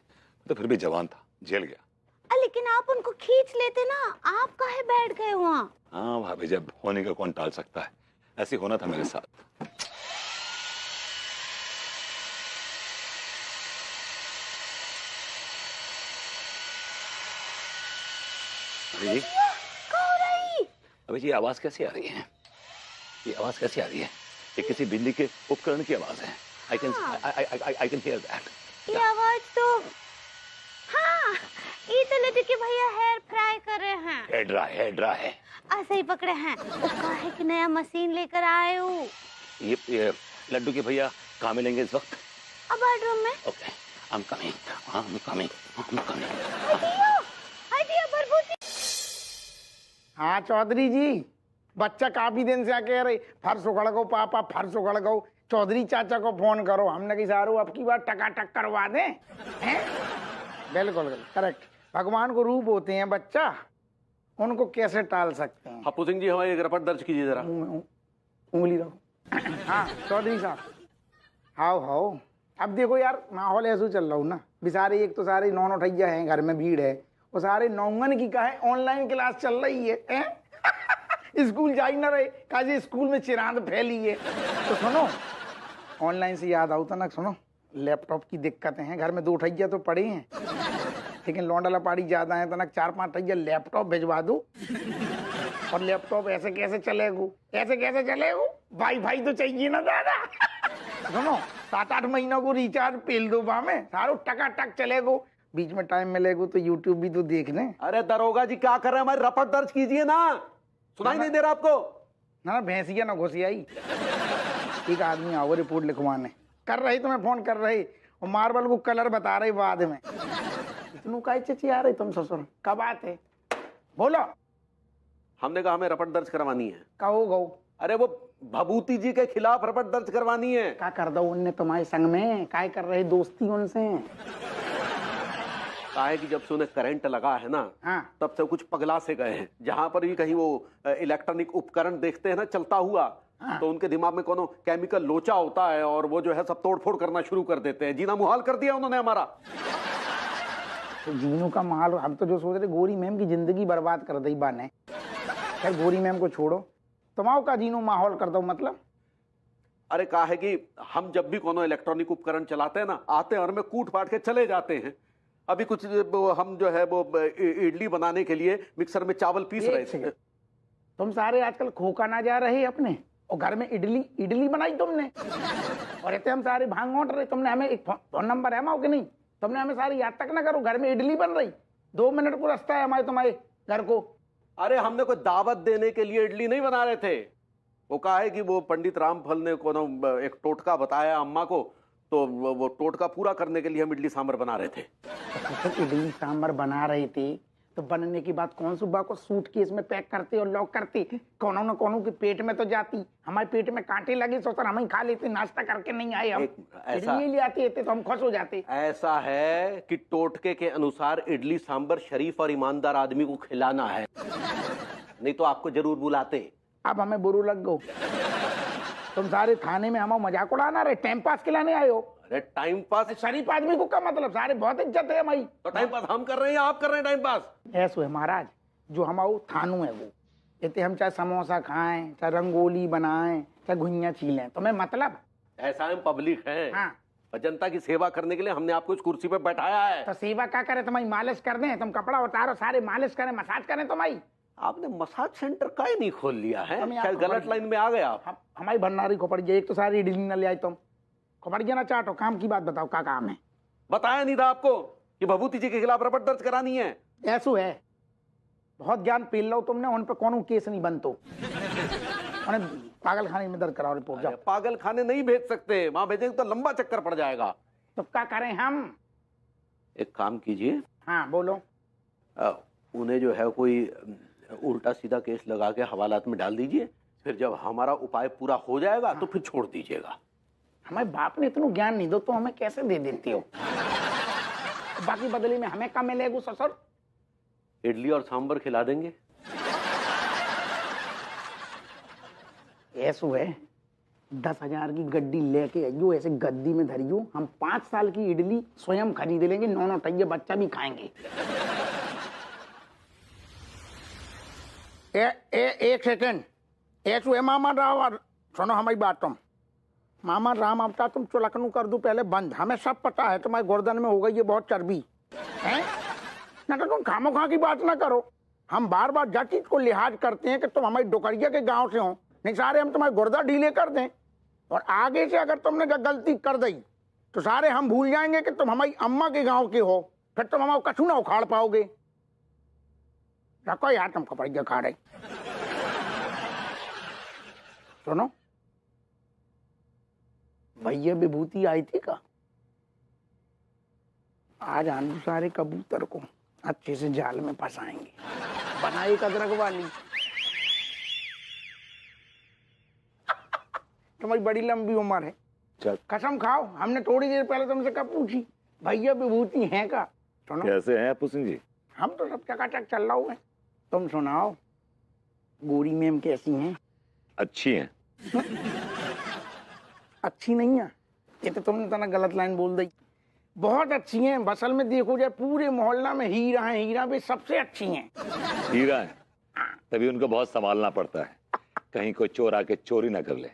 Speaker 2: तो फिर भी जवान था, जेल गया।
Speaker 3: लेकिन आप उनको खींच लेते ना, आप काहे बैठ गए वहाँ?
Speaker 2: हाँ भाभी जब होने का कौन टाल सकता है, ऐसे होना था मेरे साथ। अभी जी अभी जी आवाज कैसी आ रही है? ये आवाज कैसी आ रही है? ये किसी बिजली के उपकरण की आवाज है। I can hear that.
Speaker 3: ये आवाज तो हाँ, ये तो लड्डू के भैया हेयर फ्राई कर रहे हैं।
Speaker 2: हेयर ड्राई है।
Speaker 3: ऐसे ही पकड़े हैं। वो काहे की नया मशीन लेकर आए हो?
Speaker 2: ये लड्डू के भैया कहाँ मिलेंगे इस वक्त?
Speaker 3: अब बेडरूम में।
Speaker 2: Okay I am coming, I am coming, I am coming.
Speaker 3: हटियो भरभूति।
Speaker 4: हाँ चौधरी जी, बच्चा काफी दिन से कह रहे फर्श उखड़ गो पापा, फर्श उखड़ गो। चौधरी चाचा को फोन करो, हमने कि सारू अब की बार टकाटक करवा दें। हैं? बिल्कुल करेक्ट। भगवान को रूप होते हैं बच्चा, उनको कैसे टाल सकते हैं।
Speaker 1: हप्पू सिंह जी हमारी एक रिपोर्ट दर्ज कीजिए जरा।
Speaker 4: उंगली रखो। हाँ चौधरी साहब हाओ अब देखो यार, माहौल ऐसा चल रहा हूँ ना, बेचारे एक तो सारे नौन उठैया हैं, घर में भीड़ है, वो सारे नौंगन की कहा ऑनलाइन क्लास चल रही है। स्कूल जा ही ना रहे, कहा स्कूल में चिरांद फैली है। तो सुनो, ऑनलाइन से याद आता ना, सुनो लैपटॉप की दिक्कतें हैं, घर में 2 ठैया तो पड़े हैं, लेकिन लौंडा पाड़ी ज्यादा है, तो ना 4-5 ठैया लैपटॉप भिजवा दो। और लैपटॉप ऐसे कैसे चलेगो, ऐसे कैसे चलेगो, वाईफाई तो चाहिए ना दादा। सुनो 7-8 महीनों को रिचार्ज पेल दो में, सारो टकाटक चलेगो। बीच में टाइम मिलेगा तो यूट्यूब भी तो देख लें।
Speaker 1: अरे दरोगा जी क्या कर रहे हैं, हमारी रपट दर्ज कीजिए ना, सुनाई नहीं दे रहा आपको?
Speaker 4: ना भैंसिया ना घुसियाई। एक आदमी आओ रिपोर्ट लिखवाने, कर रही तो मैं फोन कर रही और मार्बल को कलर बता रही बाद में। इतनू का चिची आ रही तुम ससुर, कब बात है बोलो।
Speaker 1: हमने कहा हमें रपट दर्ज करवानी है।
Speaker 4: कहो गो।
Speaker 1: अरे वो भभूति जी के खिलाफ रपट दर्ज करवानी है।
Speaker 4: क्या कर दो उनने तुम्हारे संग में, काय कर रहे दोस्ती उनसे?
Speaker 1: कहा है कि जब से उन्हें करंट लगा है ना,
Speaker 4: हाँ।
Speaker 1: तब से कुछ पगला से गए हैं। जहां पर भी कहीं वो इलेक्ट्रॉनिक उपकरण देखते हैं ना चलता हुआ,
Speaker 4: हाँ।
Speaker 1: तो उनके दिमाग में कोनो केमिकल लोचा होता है और वो जो है सब तोड़फोड़ करना शुरू कर देते हैं। जीना मुहाल कर दिया उन्होंने हमारा।
Speaker 4: तो जीनू का माल, हम तो जो सोच रहे गोरी मैम की जिंदगी बर्बाद कर दी बाने। खैर गोरी मैम को छोड़ो, तुम्हारा का जीनू माहौल कर दो मतलब।
Speaker 1: अरे कहा है कि हम जब भी कोनो इलेक्ट्रॉनिक उपकरण चलाते हैं ना, आते हैं और में कूट फाट के चले जाते हैं। अभी कुछ हम जो है वो इडली बनाने के लिए मिक्सर में चावल पीस रहे थे।
Speaker 4: तुम सारे आजकल खोका ना जा रहे अपने, और घर में इडली बनाई तुमने, और इतने हम सारे भांग उठ रहे। तुमने हमें एक फोन नंबर है माओ कि नहीं? तुमने हमें सारी याद तक ना करो, घर में इडली बन रही, 2 मिनट को रास्ता है हमारे तुम्हारे घर को।
Speaker 1: अरे हमने कोई दावत देने के लिए इडली नहीं बना रहे थे। वो कहा है कि वो पंडित रामफल ने कोनो एक टोटका बताया अम्मा को, तो वो टोटका पूरा करने के लिए हम इडली सांभर बना रहे थे।
Speaker 4: तो इडली सांभर बना रहे थे तो बनने की बात कौन सुबह को सूटकेस में पैक करते और लॉक करते, कोनो न कोनो के पेट में तो जाती। हमारे पेट में कांटे लगे सोचकर हम ही खा लेते, नाश्ता करके नहीं आए हम, इडली ले आते तो हम खुश हो जाते।
Speaker 1: ऐसा है कि टोटके के अनुसार इडली सांभर शरीफ और ईमानदार आदमी को खिलाना है, नहीं तो आपको जरूर बुलाते।
Speaker 4: अब हमें बुरू लग गो। तुम सारे थाने में हम मजाक उड़ाना रहे, टाइम पास खिलाने आए हो।
Speaker 1: अरे टाइम पास
Speaker 4: शरीफ आदमी को क्या मतलब, सारे बहुत इज्जत है हमारी।
Speaker 1: तो टाइम पास हम कर रहे हैं या आप कर रहे हैं टाइम पास?
Speaker 4: ऐसा है महाराज, जो हमारा थानू है वो इतने हम चाहे समोसा खाएं, चाहे रंगोली बनाएं, चाहे घुइयां छीलें, तुम्हें मतलब?
Speaker 1: ऐसा हम पब्लिक है,
Speaker 4: हाँ।
Speaker 1: और जनता की सेवा करने के लिए हमने आपको इस कुर्सी पे बैठाया है।
Speaker 4: तो सेवा क्या करे, तुम्हारी मालिश कर दें, तुम कपड़ा उतारो सारे मालिश करें, मसाज करें तुम्हारी।
Speaker 1: आपने मसाज सेंटर का ही नहीं खोल लिया है,
Speaker 4: हम
Speaker 1: शायद गलत लाइन में आ गए आप।
Speaker 4: हमारी भंडारी खोपड़ी एक तो सारी इडली न ले आई तुम, खोपड़ी ना चाटो, काम की बात बताओ क्या काम है?
Speaker 1: बताया नहीं था आपको कि भभूति जी के खिलाफ रपट दर्ज करानी है?
Speaker 4: ऐसू है, बहुत ज्ञान पील लो तुमने, उन पे कौन केस नहीं बनतो। उन्हें पागल खाने में दर्ज कराओ रिपोर्ट। जाओ।
Speaker 1: पागल खाने नहीं भेज सकते, वहां भेजेंगे तो लंबा चक्कर पड़ जाएगा।
Speaker 4: तो क्या करें हम?
Speaker 1: एक काम कीजिए।
Speaker 4: हाँ बोलो।
Speaker 1: उन्हें जो है कोई उल्टा सीधा केस लगा के हवालात में डाल दीजिए, फिर जब हमारा उपाय पूरा हो जाएगा तो फिर छोड़ दीजिएगा।
Speaker 4: हमारे बाप ने इतना ज्ञान नहीं दो तो हमें कैसे दे देती हो? बाकी बदले में हमें क्या मिलेगा ससुर?
Speaker 1: इडली और सांभर खिला देंगे।
Speaker 4: ऐसो है, 10,000 की गड्डी लेके आइयो, ऐसे गद्दी में धरियो, हम 5 साल की इडली स्वयं खरीद लेंगे, 9 टैये बच्चा भी खाएंगे। एक सेकेंड, ऐसो है मामा राव, सुनो हमारी बात। तुम मामा राम आपका तुम चुलकनू कर दो पहले बंद, हमें सब पता है तुम्हारे गर्दन में हो गई ये बहुत चर्बी है ना, तो तुम खामो खा की बात ना करो। हम बार बार जब चीज को लिहाज करते हैं कि तुम हमारी डोकरिया के गांव से हो, नहीं सारे हम तुम्हारे गुर्दा ढीले कर दें, और आगे से अगर तुमने गलती कर दी तो सारे हम भूल जाएंगे कि तुम हमारी अम्मा के गांव के हो, फिर तुम हमारा कछू ना उखाड़ पाओगे। रखो यार तुम कपड़िया खा रही। सुनो, भैया विभूति आई थी का, आज आलू सारे कबूतर को अच्छे से जाल में फंसाएंगे, बनाई अदरक वाली। तुम्हारी बड़ी लंबी उम्र है, कसम खाओ, हमने थोड़ी देर पहले तुमसे कब पूछी भैया विभूति हैं का? सुनो
Speaker 7: कैसे हैं अपू सिंह जी?
Speaker 4: हम तो सब चकाचक चल रहा हुए। तुम सुनाओ, गोरी मैम कैसी हैं?
Speaker 7: अच्छी हैं।
Speaker 4: अच्छी नहीं है, ये तो तुमने तना गलत लाइन बोल दी। बहुत अच्छी हैं, बसल में देखो जाए पूरे मोहल्ला में हीरा है, हीरा भी सबसे अच्छी हैं।
Speaker 7: हीरा है, तभी उनको बहुत संभालना पड़ता है, कहीं कोई चोर आके चोरी ना कर ले।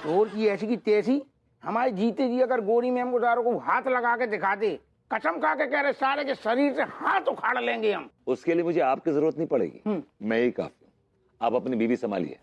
Speaker 4: चोर की ऐसी की तैसी, हमारे जीते जी अगर गोरी मैम को सारों को हाथ लगा के दिखा दे, कसम खा के कह रहे सारे के शरीर से हाथ उखाड़ लेंगे हम।
Speaker 7: उसके लिए मुझे आपकी जरूरत नहीं पड़ेगी, मैं ही काफी हूँ। आप अपनी बीवी संभालिए।